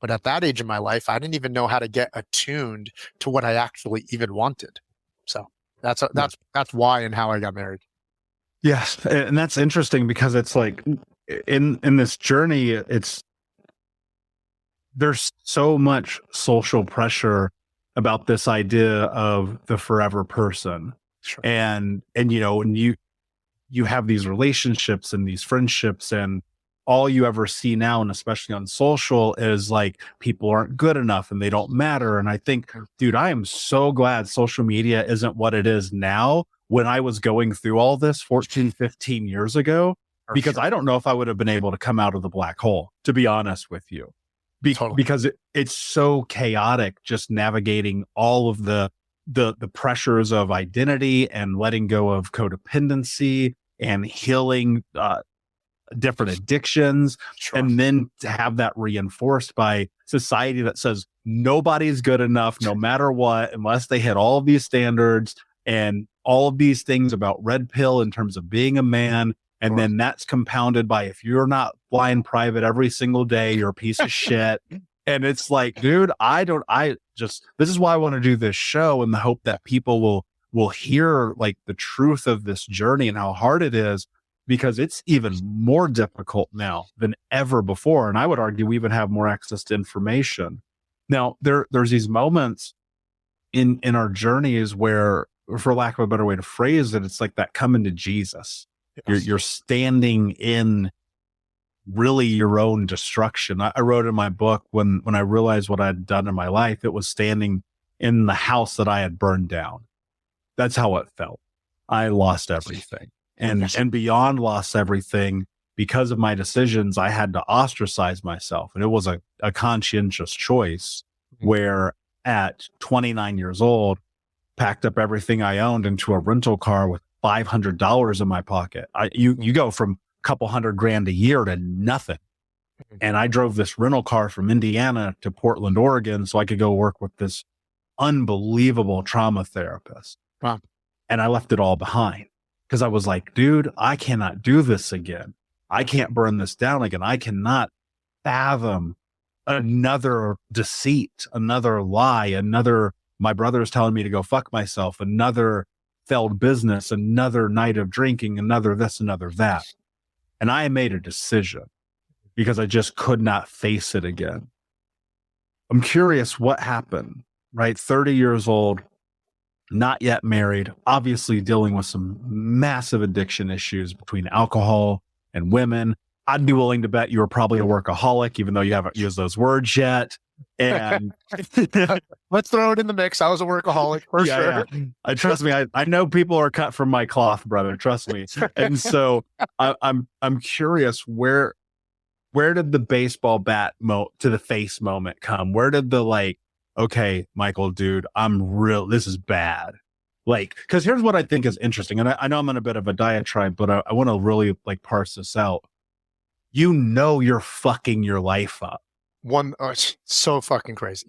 But at that age in my life, I didn't even know how to get attuned to what I actually even wanted. So that's why and how I got married. Yes. And that's interesting because it's like in this journey, there's so much social pressure about this idea of the forever person. Sure. And when you have these relationships and these friendships, and all you ever see now, and especially on social, is like people aren't good enough and they don't matter. And I think, dude, I am so glad social media isn't what it is now. When I was going through all this 14, 15 years ago, because I don't know if I would have been able to come out of the black hole, to be honest with you. Totally. Because it's so chaotic just navigating all of the pressures of identity and letting go of codependency and healing different addictions. Sure. And then to have that reinforced by society that says nobody's good enough no matter what, unless they hit all of these standards and all of these things about red pill in terms of being a man. And then that's compounded by, if you're not flying private every single day, you're a piece of shit. And it's like, dude, this is why I want to do this show, in the hope that people will hear like the truth of this journey and how hard it is, because it's even more difficult now than ever before. And I would argue we even have more access to information. Now, there's these moments in our journeys where, for lack of a better way to phrase it, it's like that coming to Jesus. Yes. You're standing in really your own destruction. I wrote in my book, when I realized what I'd done in my life, it was standing in the house that I had burned down. That's how it felt. I lost everything, and beyond lost everything, because of my decisions. I had to ostracize myself, and it was a conscientious choice, where at 29 years old, packed up everything I owned into a rental car with $500 in my pocket. You go from a couple $100,000 a year to nothing. And I drove this rental car from Indiana to Portland, Oregon, so I could go work with this unbelievable trauma therapist. Wow. And I left it all behind because I was like, dude, I cannot do this again. I can't burn this down again. I cannot fathom another deceit, another lie, my brother's telling me to go fuck myself, another failed business, another night of drinking, another this, another that. And I made a decision because I just could not face it again. I'm curious what happened, right? 30 years old, not yet married, obviously dealing with some massive addiction issues between alcohol and women. I'd be willing to bet you were probably a workaholic, even though you haven't used those words yet. And let's throw it in the mix. I was a workaholic for sure. Yeah. Trust me, I know people are cut from my cloth, brother. Trust me. And so I'm curious, where did the baseball bat to the face moment come? Where did the like, okay, Michael, dude, this is bad. Like, because here's what I think is interesting. And I know I'm in a bit of a diatribe, but I want to really like parse this out. You're fucking your life up. It's so fucking crazy.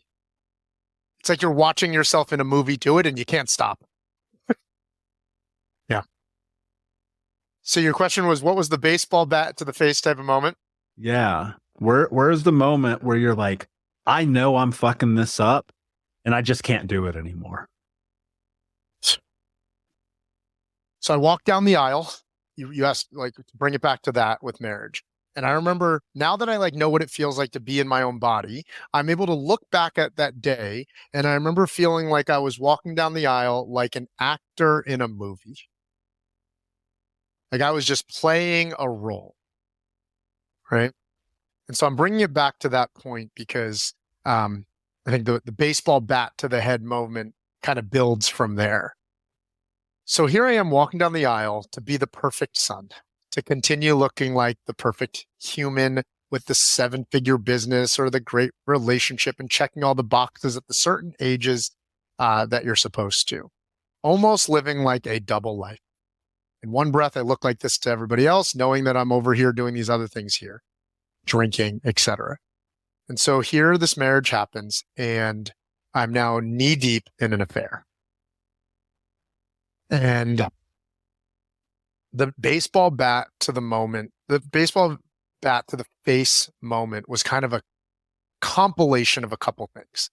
It's like you're watching yourself in a movie do it and you can't stop. Yeah. So your question was, what was the baseball bat to the face type of moment? Yeah. Where's the moment where you're like, I know I'm fucking this up and I just can't do it anymore? So I walked down the aisle. You asked, like, to bring it back to that with marriage. And I remember, now that I like know what it feels like to be in my own body, I'm able to look back at that day. And I remember feeling like I was walking down the aisle like an actor in a movie. Like I was just playing a role. Right. And so I'm bringing it back to that point because I think the baseball bat to the head moment kind of builds from there. So here I am walking down the aisle to be the perfect son, to continue looking like the perfect human with the 7-figure business or the great relationship and checking all the boxes at the certain ages that you're supposed to. almost living like a double life. In one breath, I look like this to everybody else, knowing that I'm over here doing these other things here, drinking, etc. And so here this marriage happens, and I'm now knee deep in an affair. And the baseball bat to the face moment was kind of a compilation of a couple things.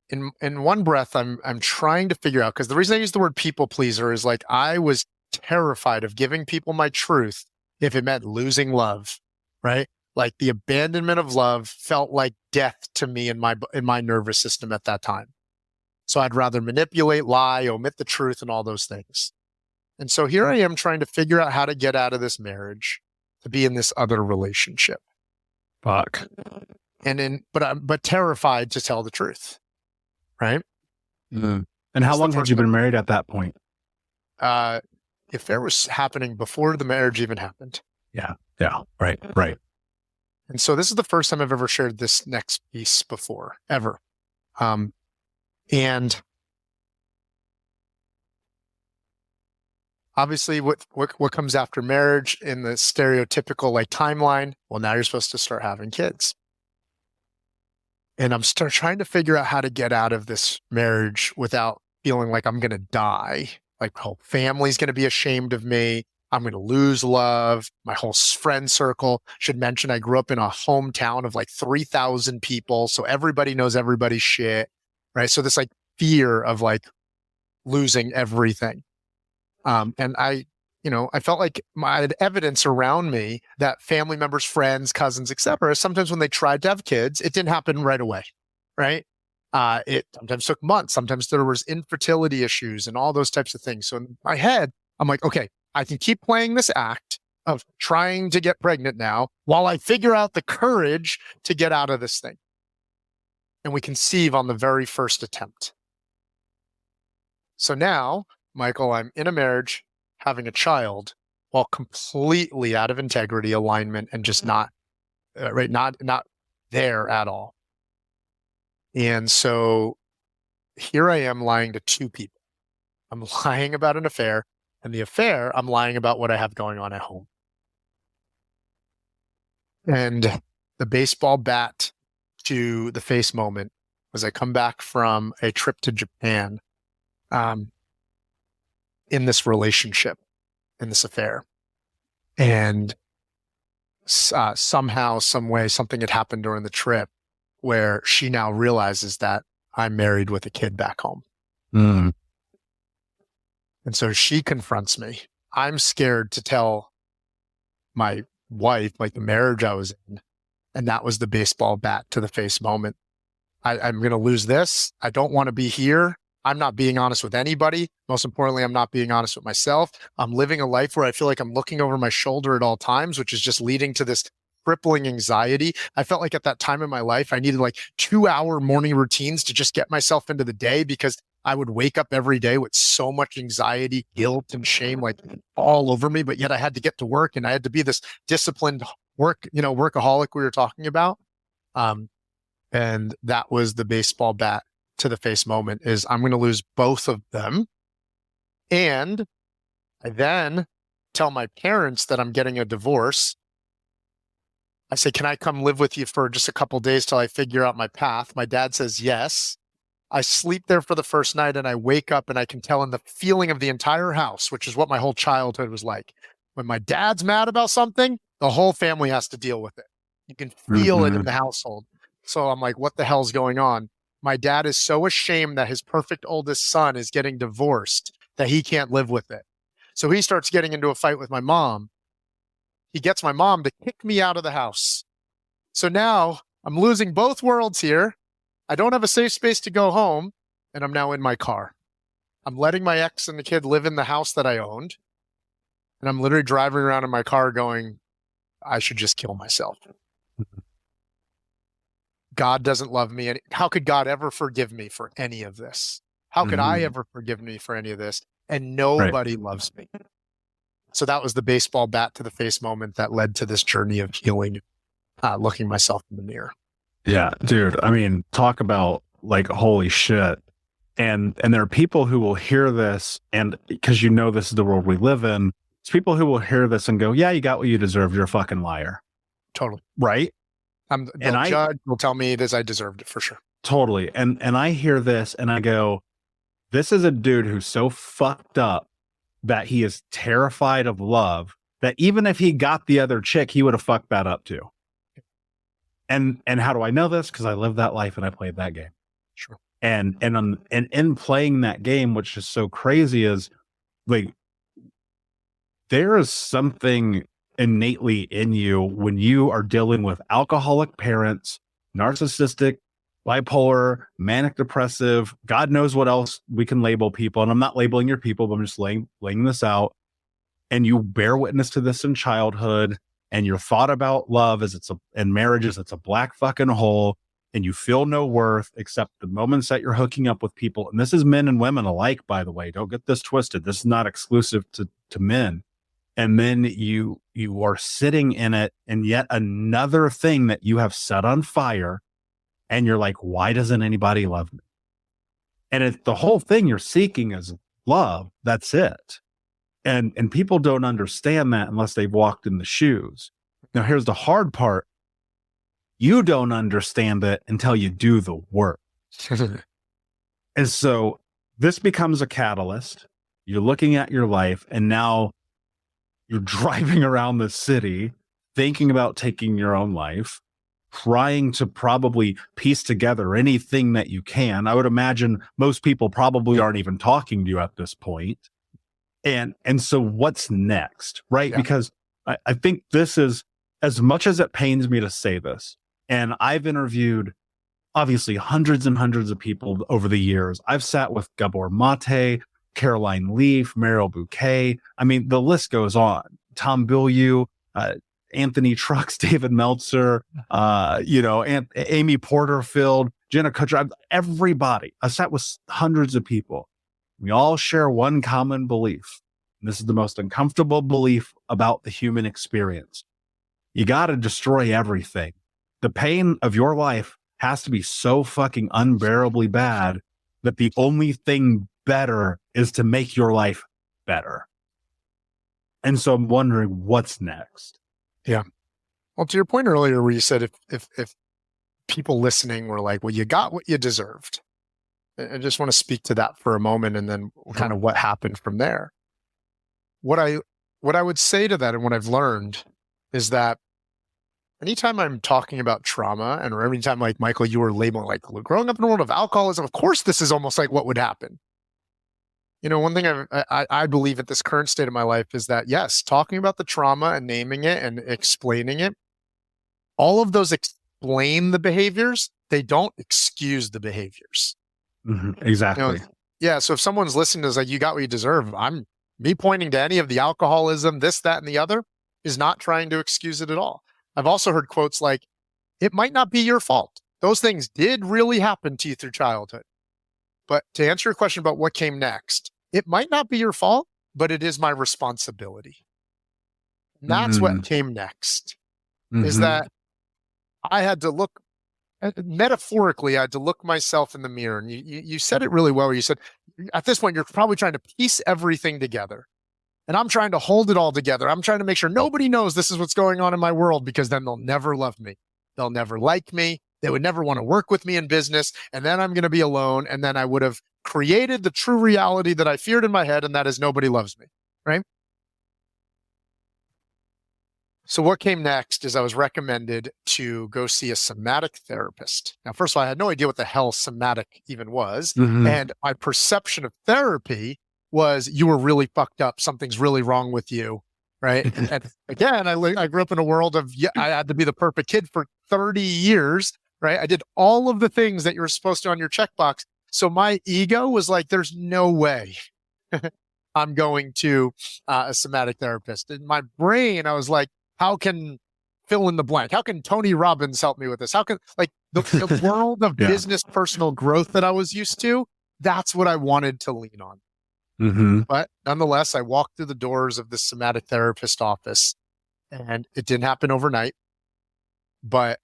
In one breath, I'm trying to figure out, because the reason I use the word people pleaser is like I was terrified of giving people my truth if it meant losing love, right? Like the abandonment of love felt like death to me in my nervous system at that time. So I'd rather manipulate, lie, omit the truth, and all those things. And so here I am trying to figure out how to get out of this marriage to be in this other relationship. Fuck. But terrified to tell the truth, right? Mm. And how long had you been married at that point? The affair was happening before the marriage even happened. Yeah. Right. And so this is the first time I've ever shared this next piece before, ever. And obviously what comes after marriage in the stereotypical like timeline, well, now you're supposed to start having kids. And I'm trying to figure out how to get out of this marriage without feeling like I'm going to die. Like my whole family's going to be ashamed of me. I'm going to lose love. My whole friend circle. Should mention I grew up in a hometown of like 3,000 people. So everybody knows everybody's shit, right? So this like fear of like losing everything. And I felt like I had evidence around me that family members, friends, cousins, etc. Sometimes when they tried to have kids, it didn't happen right away, right? It sometimes took months. Sometimes there was infertility issues and all those types of things. So in my head, I'm like, okay, I can keep playing this act of trying to get pregnant now while I figure out the courage to get out of this thing. And we conceive on the very first attempt. So now, Michael, I'm in a marriage, having a child, while completely out of integrity, alignment, and just not there at all. And so here I am lying to two people. I'm lying about an affair, and the affair, I'm lying about what I have going on at home. And the baseball bat to the face moment was I come back from a trip to Japan in this relationship, in this affair. And somehow, some way, something had happened during the trip where she now realizes that I'm married with a kid back home. Mm. And so she confronts me. I'm scared to tell my wife, like the marriage I was in. And that was the baseball bat to the face moment. I'm going to lose this. I don't want to be here. I'm not being honest with anybody. Most importantly, I'm not being honest with myself. I'm living a life where I feel like I'm looking over my shoulder at all times, which is just leading to this crippling anxiety. I felt like at that time in my life, I needed like 2-hour morning routines to just get myself into the day, because I would wake up every day with so much anxiety, guilt, and shame like all over me. But yet I had to get to work, and I had to be this disciplined workaholic we were talking about. And that was the baseball bat to the face moment, is I'm going to lose both of them. And I then tell my parents that I'm getting a divorce. I say, can I come live with you for just a couple days till I figure out my path? My dad says yes. I sleep there for the first night, and I wake up and I can tell in the feeling of the entire house, which is what my whole childhood was like. When my dad's mad about something, the whole family has to deal with it. You can feel it in the household. So I'm like, what the hell's going on? My dad is so ashamed that his perfect oldest son is getting divorced that he can't live with it. So he starts getting into a fight with my mom. He gets my mom to kick me out of the house. So now I'm losing both worlds here. I don't have a safe space to go home, and I'm now in my car. I'm letting my ex and the kid live in the house that I owned. And I'm literally driving around in my car going, I should just kill myself. God doesn't love me. And how could God ever forgive me for any of this? How could I ever forgive me for any of this? And nobody loves me. So that was the baseball bat to the face moment that led to this journey of healing, looking myself in the mirror. Yeah, dude. I mean, talk about like, holy shit. And there are people who will hear this, and because this is the world we live in, it's people who will hear this and go, yeah, you got what you deserve. You're a fucking liar. Totally. Right? They'll judge, will tell me it is, I deserved it for sure. Totally. And I hear this and I go, this is a dude who's so fucked up that he is terrified of love, that even if he got the other chick, he would have fucked that up too. And how do I know this? Because I lived that life and I played that game. Sure. And in playing that game, which is so crazy, is like there is something innately in you when you are dealing with alcoholic parents, narcissistic, bipolar, manic depressive, God knows what else we can label people. And I'm not labeling your people, but I'm just laying this out. And you bear witness to this in childhood, and your thought about love and marriage is it's a black fucking hole, and you feel no worth except the moments that you're hooking up with people. And this is men and women alike, by the way. Don't get this twisted. This is not exclusive to men. And then you are sitting in it, and yet another thing that you have set on fire, and you're like, why doesn't anybody love me? And it's the whole thing you're seeking is love. That's it. And people don't understand that unless they've walked in the shoes. Now, here's the hard part. You don't understand it until you do the work. And so this becomes a catalyst. You're looking at your life, and now you're driving around the city thinking about taking your own life, trying to probably piece together anything that you can. I would imagine most people probably aren't even talking to you at this point. And so what's next, right? Yeah. Because I think this is, as much as it pains me to say this, and I've interviewed obviously hundreds and hundreds of people over the years. I've sat with Gabor Mate, Caroline Leaf, Meryl Bouquet. I mean, the list goes on. Tom Bilyeu, Anthony Trucks, David Meltzer, Amy Porterfield, Jenna Kutcher, everybody. I sat with hundreds of people. We all share one common belief. And this is the most uncomfortable belief about the human experience. You got to destroy everything. The pain of your life has to be so fucking unbearably bad that the only thing better is to make your life better. And so I'm wondering what's next. Yeah. Well, to your point earlier where you said if people listening were like, well, you got what you deserved. I just want to speak to that for a moment, and then kind of what happened from there. What I would say to that, and what I've learned, is that anytime I'm talking about trauma, and or every time, like Michael, you were labeling like growing up in a world of alcoholism, of course this is almost like what would happen. One thing I believe at this current state of my life is that, yes, talking about the trauma and naming it and explaining it, all of those explain the behaviors, they don't excuse the behaviors. Mm-hmm. Exactly. Yeah. So if someone's listening to this, like, you got what you deserve, me pointing to any of the alcoholism, this, that, and the other is not trying to excuse it at all. I've also heard quotes like, it might not be your fault. Those things did really happen to you through childhood. But to answer your question about what came next, it might not be your fault, but it is my responsibility. And that's what came next, is that I had to look, metaphorically, I had to look myself in the mirror. And you said it really well. You said, at this point, you're probably trying to piece everything together. And I'm trying to hold it all together. I'm trying to make sure nobody knows this is what's going on in my world, because then they'll never love me. They'll never like me. They would never want to work with me in business. And then I'm going to be alone. And then I would have created the true reality that I feared in my head. And that is nobody loves me. Right? So what came next is I was recommended to go see a somatic therapist. Now, first of all, I had no idea what the hell somatic even was. And my perception of therapy was, you were really fucked up. Something's really wrong with you. Right. And again, I grew up in a world of, I had to be the perfect kid for 30 years. Right. I did all of the things that you're supposed to on your checkbox. So my ego was like, there's no way I'm going to a somatic therapist. In my brain, I was like, how can fill in the blank? How can Tony Robbins help me with this? How can, like, the world of business, personal growth that I was used to, that's what I wanted to lean on. But nonetheless, I walked through the doors of the somatic therapist office, and it didn't happen overnight. But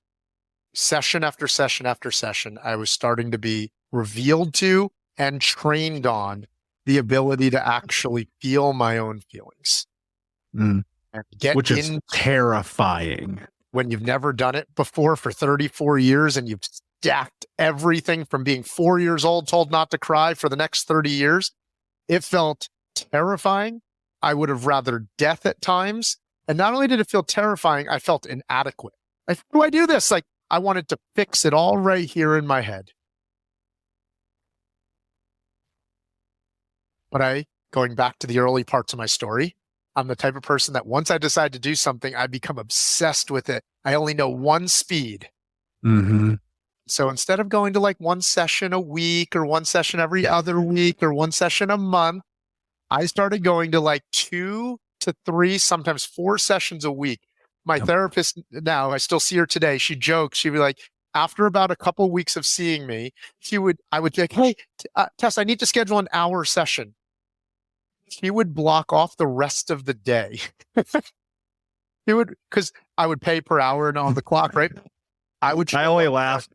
session after session after session, I was starting to be revealed to and trained on the ability to actually feel my own feelings. Mm. And get Which is in terrifying. when you've never done it before for 34 years and you've stacked everything from being 4 years old, told not to cry for the next 30 years. It felt terrifying. I would have rather death at times. And not only did it feel terrifying, I felt inadequate. Like, how do I do this? Like, I wanted to fix it all right here in my head. But going back to the early parts of my story, I'm the type of person that once I decide to do something, I become obsessed with it. I only know one speed. Mm-hmm. So instead of going to like one session a week or one session every other week or one session a month, I started going to like 2 to 3, sometimes 4 sessions a week. My therapist now, I still see her today. She jokes. She'd be like, after about a couple weeks of seeing me, I would be like, hey, Tess, I need to schedule an hour session. She would block off the rest of the day. Because I would pay per hour and on the clock, right? I only laugh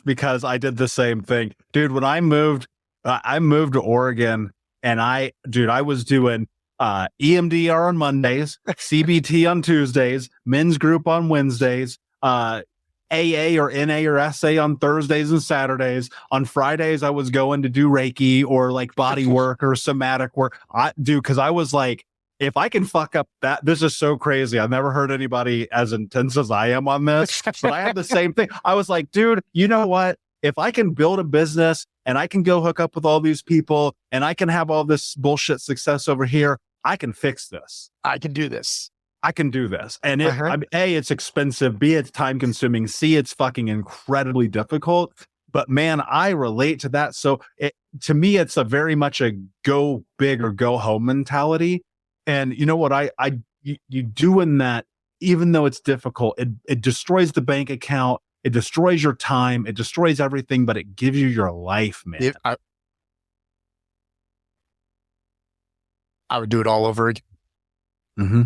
because I did the same thing. Dude, when I moved to Oregon and I was doing EMDR on Mondays, CBT on Tuesdays, men's group on Wednesdays, AA or NA or SA on Thursdays and Saturdays. On Fridays, I was going to do Reiki or like body work or somatic work. Because I was like, if I can fuck up that, this is so crazy. I've never heard anybody as intense as I am on this, but I have the same thing. I was like, dude, you know what? If I can build a business and I can go hook up with all these people and I can have all this bullshit success over here, I can fix this. I can do this. I can do this. And A, it's expensive. B, it's time consuming. C, it's fucking incredibly difficult. But man, I relate to that. So to me, it's a very much a go big or go home mentality. And you know what you doing that, even though it's difficult, it destroys the bank account. It destroys your time. It destroys everything, but it gives you your life, man. I would do it all over again. Mm-hmm.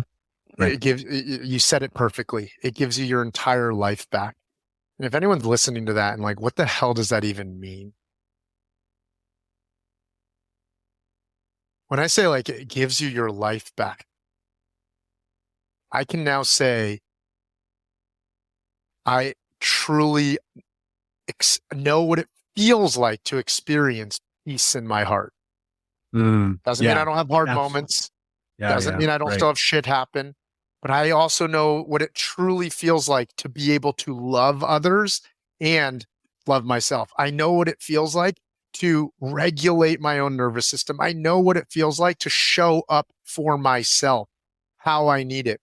Right. You said it perfectly. It gives you your entire life back. And if anyone's listening to that and like, what the hell does that even mean? When I say like, it gives you your life back, I can now say, I truly know what it feels like to experience peace in my heart. Doesn't mean I don't have hard moments. Doesn't mean I don't still have shit happen. But I also know what it truly feels like to be able to love others and love myself. I know what it feels like to regulate my own nervous system. I know what it feels like to show up for myself, how I need it.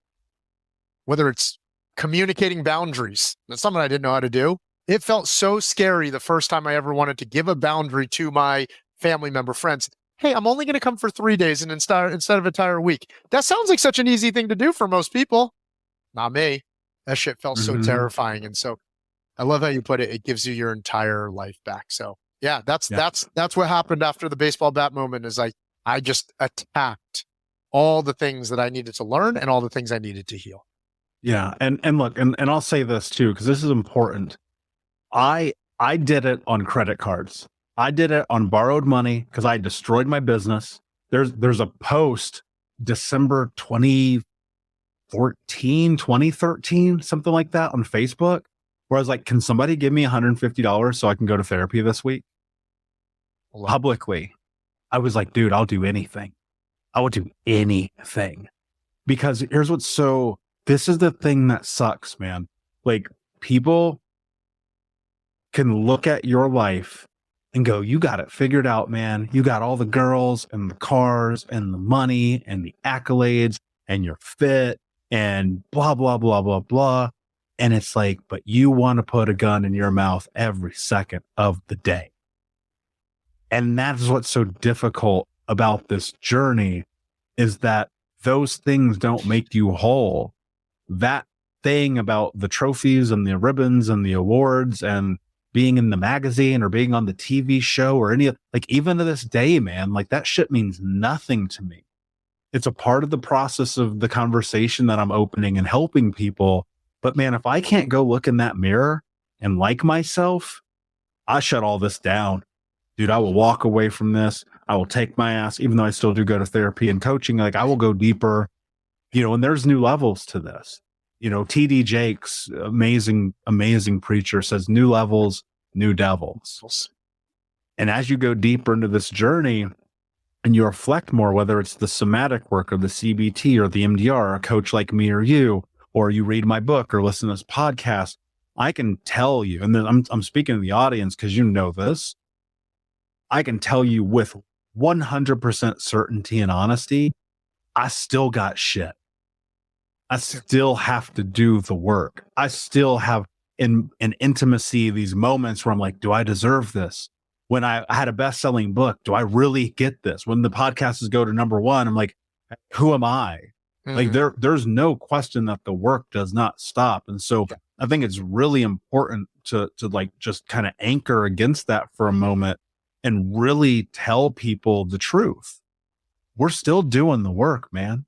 Whether it's communicating boundaries, that's something I didn't know how to do. It felt so scary the first time I ever wanted to give a boundary to my family member friends. Hey, I'm only going to come for 3 days and instead of an entire week. That sounds like such an easy thing to do for most people. Not me. That shit felt so terrifying. And so I love how you put it. It gives you your entire life back. So yeah, that's what happened after the baseball bat moment is I just attacked all the things that I needed to learn and all the things I needed to heal. Yeah. And look, and I'll say this too, because this is important. I did it on credit cards. I did it on borrowed money because I destroyed my business. There's a post December 2013, something like that on Facebook where I was like, can somebody give me $150 so I can go to therapy this week? Publicly. I was like, dude, I'll do anything. I will do anything. Because this is the thing that sucks, man. Like people can look at your life and go, you got it figured out, man. You got all the girls and the cars and the money and the accolades and you're fit and blah, blah, blah, blah, blah. And it's like, but you want to put a gun in your mouth every second of the day. And that's what's so difficult about this journey is that those things don't make you whole. That thing about the trophies and the ribbons and the awards and being in the magazine or being on the TV show or even to this day, man, like that shit means nothing to me. It's a part of the process of the conversation that I'm opening and helping people. But man, if I can't go look in that mirror and like myself, I shut all this down dude, I will walk away from this. I will take my ass, even though I still do go to therapy and coaching. Like I will go deeper, and there's new levels to this. TD Jakes, amazing preacher, says new levels, new devils. And as you go deeper into this journey and you reflect more, whether it's the somatic work or the CBT or the MDR, or a coach like me or you, or you read my book or listen to this podcast, I can tell you, and then I'm speaking to the audience because you know this, I can tell you with 100% certainty and honesty, I still got shit. I still have to do the work. I still have in intimacy these moments where I'm like, do I deserve this? When I had a best-selling book, do I really get this? When the podcasts go to number one, I'm like, who am I? Like there's no question that the work does not stop. And so I think it's really important to like just kind of anchor against that for a moment and really tell people the truth. We're still doing the work, man.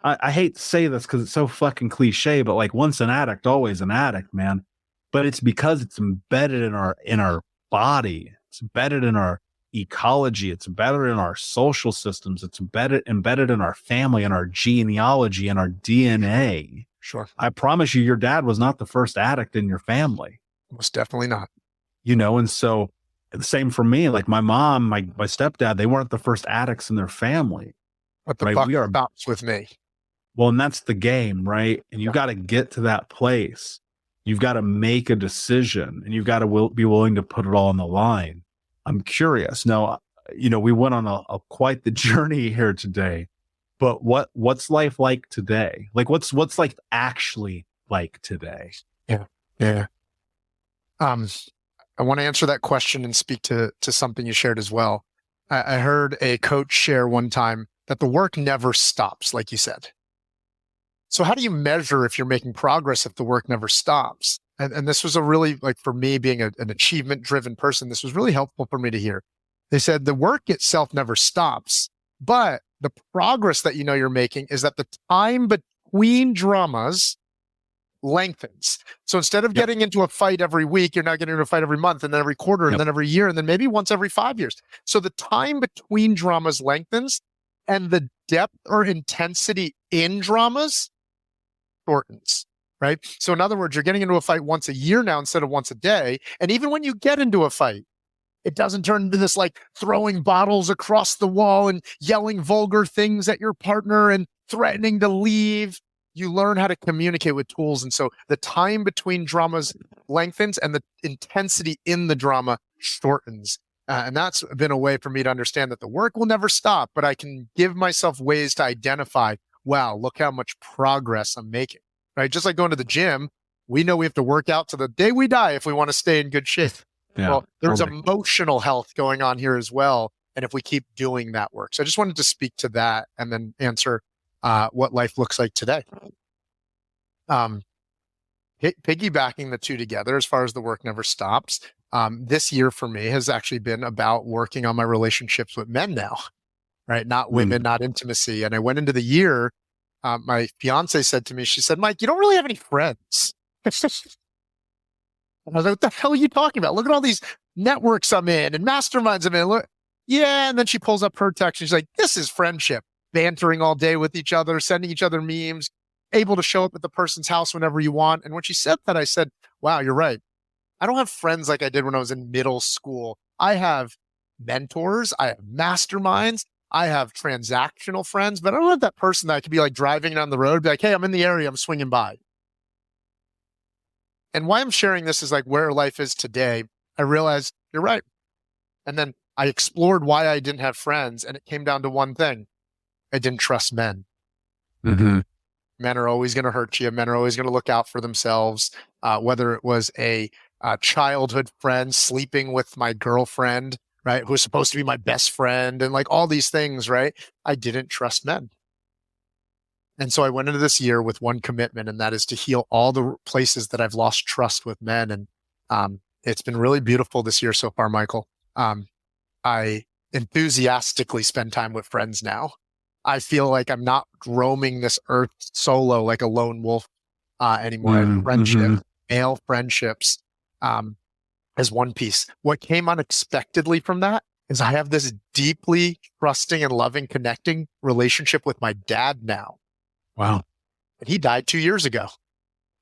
I hate to say this because it's so fucking cliche, but like once an addict, always an addict, man. But it's because it's embedded in our body. It's embedded in our ecology. It's embedded in our social systems. It's embedded in our family and our genealogy and our DNA. Sure. I promise you, your dad was not the first addict in your family. Most definitely not. And so the same for me. Like my mom, my stepdad, they weren't the first addicts in their family. But the buck stops with me. Well, and that's the game, right? And you've got to get to that place. You've got to make a decision, and you've got to be willing to put it all on the line. I'm curious. Now, we went on a quite the journey here today, but what's life like today? Like what's life actually like today? Yeah. I want to answer that question and speak to something you shared as well. I heard a coach share one time that the work never stops, like you said. So how do you measure if you're making progress if the work never stops? And this was a really, like for me being an achievement-driven person, this was really helpful for me to hear. They said the work itself never stops, but the progress that you're making is that the time between dramas lengthens. So instead of getting into a fight every week, you're now getting into a fight every month and then every quarter and then every year and then maybe once every 5 years. So the time between dramas lengthens and the depth or intensity in dramas shortens, right? So in other words, you're getting into a fight once a year now instead of once a day. And even when you get into a fight, it doesn't turn into this like throwing bottles across the wall and yelling vulgar things at your partner and threatening to leave. You learn how to communicate with tools. And so the time between dramas lengthens and the intensity in the drama shortens. And that's been a way for me to understand that the work will never stop, but I can give myself ways to identify, wow, look how much progress I'm making, right? Just like going to the gym, we know we have to work out to the day we die if we want to stay in good shape. Yeah, well, there's emotional health going on here as well. And if we keep doing that work. So I just wanted to speak to that and then answer what life looks like today. Piggybacking the two together as far as the work never stops. This year for me has actually been about working on my relationships with men now, right? Not women, not intimacy. And I went into the year, my fiance said to me, she said, Mike, you don't really have any friends. And I was like, what the hell are you talking about? Look at all these networks I'm in and masterminds I'm in. Look. Yeah. And then she pulls up her text and she's like, this is friendship, bantering all day with each other, sending each other memes, able to show up at the person's house whenever you want. And when she said that, I said, wow, you're right. I don't have friends like I did when I was in middle school. I have mentors. I have masterminds. I have transactional friends, but I don't have that person that I could be like driving down the road, be like, hey, I'm in the area, I'm swinging by. And why I'm sharing this is like where life is today. I realized you're right. And then I explored why I didn't have friends. And it came down to one thing. I didn't trust men. Mm-hmm. Men are always going to hurt you. Men are always going to look out for themselves. Whether it was a childhood friend sleeping with my girlfriend, right? Who was supposed to be my best friend and like all these things, right? I didn't trust men. And so I went into this year with one commitment, and that is to heal all the places that I've lost trust with men. And it's been really beautiful this year so far, Michael. I enthusiastically spend time with friends now. I feel like I'm not roaming this earth solo like a lone wolf anymore. I have friendship, male friendships as one piece. What came unexpectedly from that is I have this deeply trusting and loving, connecting relationship with my dad now. Wow. And he died 2 years ago.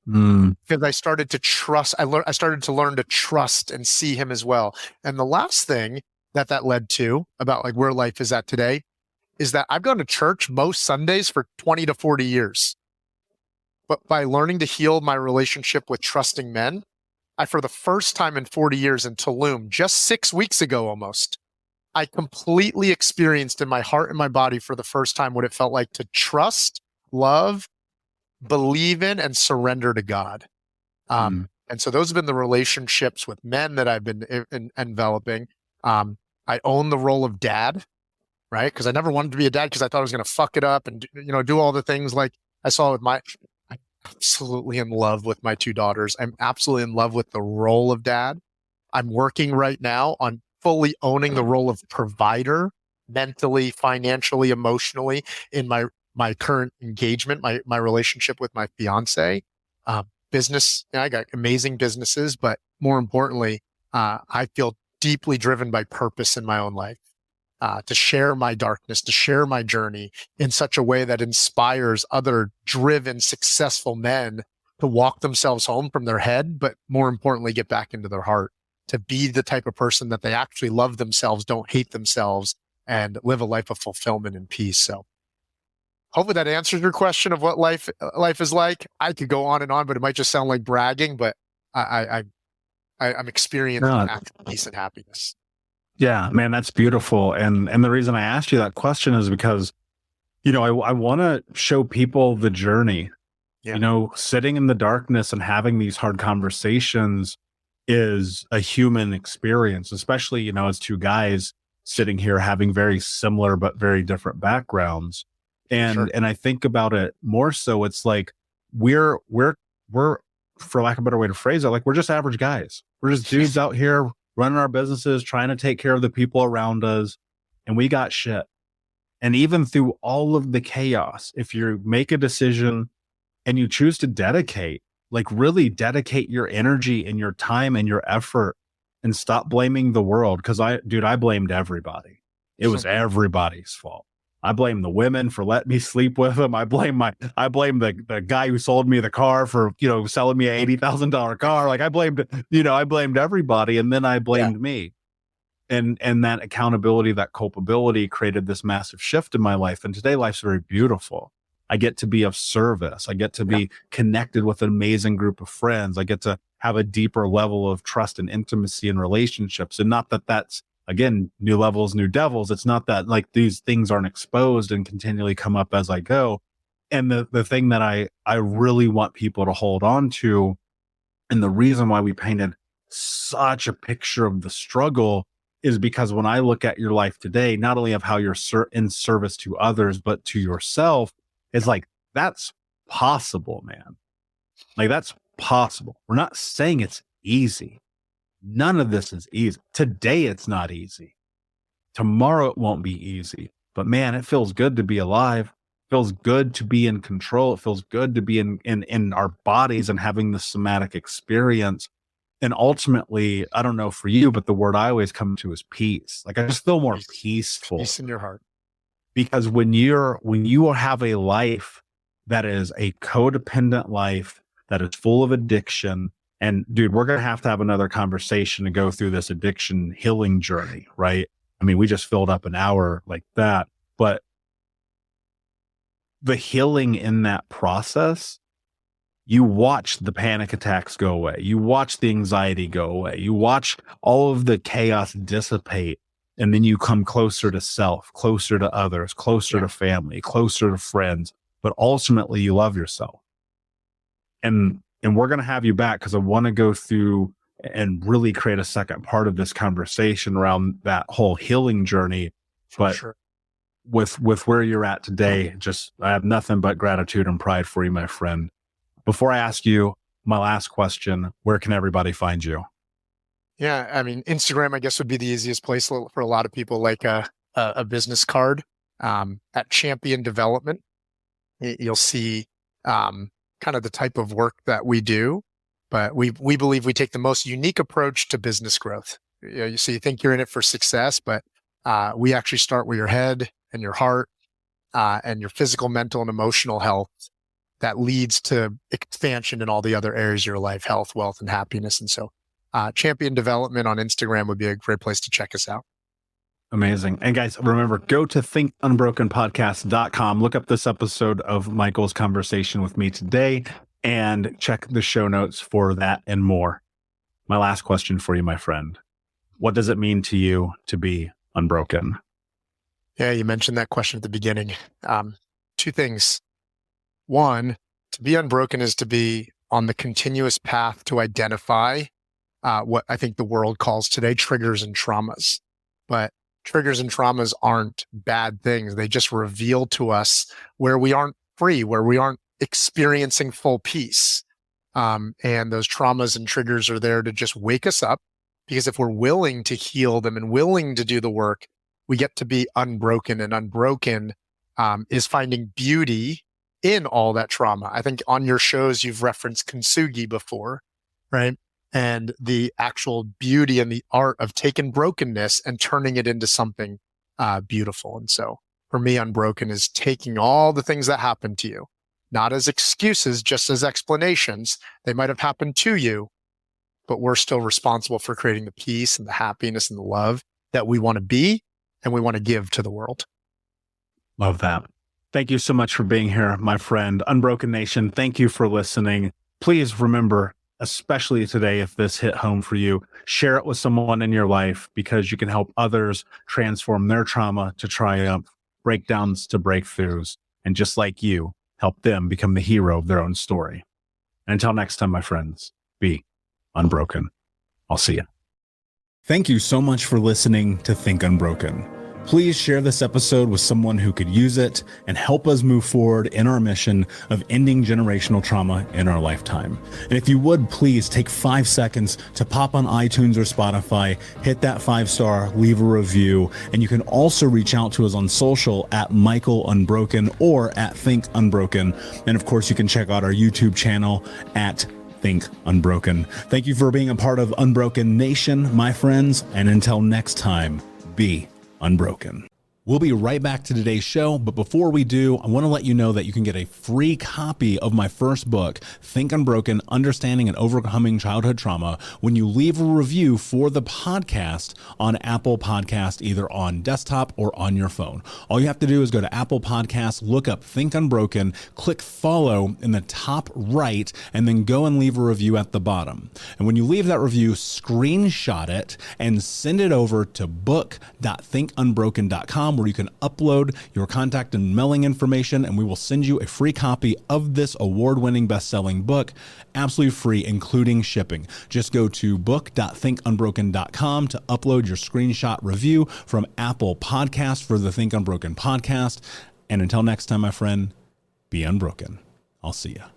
Because I started to trust, I started to learn to trust and see him as well. And the last thing that led to about like where life is at today is that I've gone to church most Sundays for 20 to 40 years. But by learning to heal my relationship with trusting men, I, for the first time in 40 years in Tulum, just 6 weeks ago almost, I completely experienced in my heart and my body for the first time what it felt like to trust, love, believe in, and surrender to God. And so those have been the relationships with men that I've been enveloping. I own the role of dad, right? Because I never wanted to be a dad because I thought I was going to fuck it up and, you know, do all the things like I saw with I'm absolutely in love with my 2 daughters. I'm absolutely in love with the role of dad. I'm working right now on fully owning the role of provider, mentally, financially, emotionally, in my current engagement, my relationship with my fiance. Business, I got amazing businesses, but more importantly, I feel deeply driven by purpose in my own life, to share my darkness, to share my journey in such a way that inspires other driven, successful men to walk themselves home from their head, but more importantly, get back into their heart, to be the type of person that they actually love themselves, don't hate themselves, and live a life of fulfillment and peace. So hopefully that answers your question of what life is like. I could go on and on, but it might just sound like bragging, but I'm experiencing peace and happiness. Yeah, man, that's beautiful. And the reason I asked you that question is because, you know, I want to show people the journey. Yeah. You know, sitting in the darkness and having these hard conversations is a human experience, especially, you know, as 2 guys sitting here having very similar but very different backgrounds. And Sure. and I think about it more so, it's like we're for lack of a better way to phrase it, like we're just average guys. We're just dudes out here running our businesses, trying to take care of the people around us, and we got shit. And even through all of the chaos, if you make a decision and you choose to dedicate, like really dedicate your energy and your time and your effort and stop blaming the world. Cause I blamed everybody. It was everybody's fault. I blame the women for letting me sleep with them. I blame the guy who sold me the car for, you know, selling me a $80,000 car. Like I blamed everybody. And then I blamed me. And that accountability, that culpability created this massive shift in my life. And today life's very beautiful. I get to be of service. I get to be connected with an amazing group of friends. I get to have a deeper level of trust and intimacy in relationships. And not that that's, again, new levels, new devils. It's not that like these things aren't exposed and continually come up as I go. And the thing that I really want people to hold on to, and the reason why we painted such a picture of the struggle, is because when I look at your life today, not only of how you're in service to others, but to yourself, it's like, that's possible, man. Like that's possible. We're not saying it's easy. None of this is easy. Today, it's not easy. Tomorrow, it won't be easy. But man, it feels good to be alive. It feels good to be in control. It feels good to be in our bodies and having the somatic experience. And ultimately, I don't know for you, but the word I always come to is peace. Like I just feel more peaceful. Peace in your heart. Because when you have a life that is a codependent life, that is full of addiction, and dude, we're going to have another conversation to go through this addiction healing journey, right? I mean, we just filled up an hour like that, but the healing in that process, you watch the panic attacks go away. You watch the anxiety go away. You watch all of the chaos dissipate. And then you come closer to self, closer to others, closer to family, closer to friends, but ultimately you love yourself. And we're going to have you back because I want to go through and really create a second part of this conversation around that whole healing journey. But with where you're at today, just, I have nothing but gratitude and pride for you, my friend. Before I ask you my last question, where can everybody find you? Yeah, I mean, Instagram, I guess, would be the easiest place for a lot of people, like a business card at Champion Development. You'll see kind of the type of work that we do. But we believe we take the most unique approach to business growth. So you think you're in it for success, but we actually start with your head and your heart and your physical, mental, and emotional health that leads to expansion in all the other areas of your life, health, wealth, and happiness. And so Champion Development on Instagram would be a great place to check us out. Amazing. And guys, remember, go to thinkunbrokenpodcast.com. Look up this episode of Michael's conversation with me today and check the show notes for that and more. My last question for you, my friend. What does it mean to you to be unbroken? Yeah, you mentioned that question at the beginning. Two things. One, to be unbroken is to be on the continuous path to identify what I think the world calls today triggers and traumas. But triggers and traumas aren't bad things. They just reveal to us where we aren't free, where we aren't experiencing full peace. And those traumas and triggers are there to just wake us up, because if we're willing to heal them and willing to do the work, we get to be unbroken. And unbroken is finding beauty in all that trauma. I think on your shows, you've referenced kintsugi before, right? And the actual beauty and the art of taking brokenness and turning it into something beautiful. And so for me, unbroken is taking all the things that happened to you, not as excuses, just as explanations. They might have happened to you, but we're still responsible for creating the peace and the happiness and the love that we want to be and we want to give to the world. Love that. Thank you so much for being here, my friend. Unbroken Nation, thank you for listening. Please remember, especially today, if this hit home for you, share it with someone in your life, because you can help others transform their trauma to triumph, breakdowns to breakthroughs, and just like you, help them become the hero of their own story. And until next time, my friends, be unbroken. I'll see you. Thank you so much for listening to Think Unbroken. Please share this episode with someone who could use it and help us move forward in our mission of ending generational trauma in our lifetime. And if you would, please take 5 seconds to pop on iTunes or Spotify, hit that 5-star, leave a review, and you can also reach out to us on social at Michael Unbroken or at Think Unbroken. And of course, you can check out our YouTube channel at Think Unbroken. Thank you for being a part of Unbroken Nation, my friends. And until next time, be unbroken. We'll be right back to today's show, but before we do, I want to let you know that you can get a free copy of my first book, Think Unbroken, Understanding and Overcoming Childhood Trauma, when you leave a review for the podcast on Apple Podcast, either on desktop or on your phone. All you have to do is go to Apple Podcasts, look up Think Unbroken, click follow in the top right, and then go and leave a review at the bottom. And when you leave that review, screenshot it and send it over to book.thinkunbroken.com, where you can upload your contact and mailing information, and we will send you a free copy of this award-winning best-selling book, absolutely free, including shipping. Just go to book.thinkunbroken.com to upload your screenshot review from Apple Podcasts for the Think Unbroken podcast. And until next time, my friend, be unbroken. I'll see ya.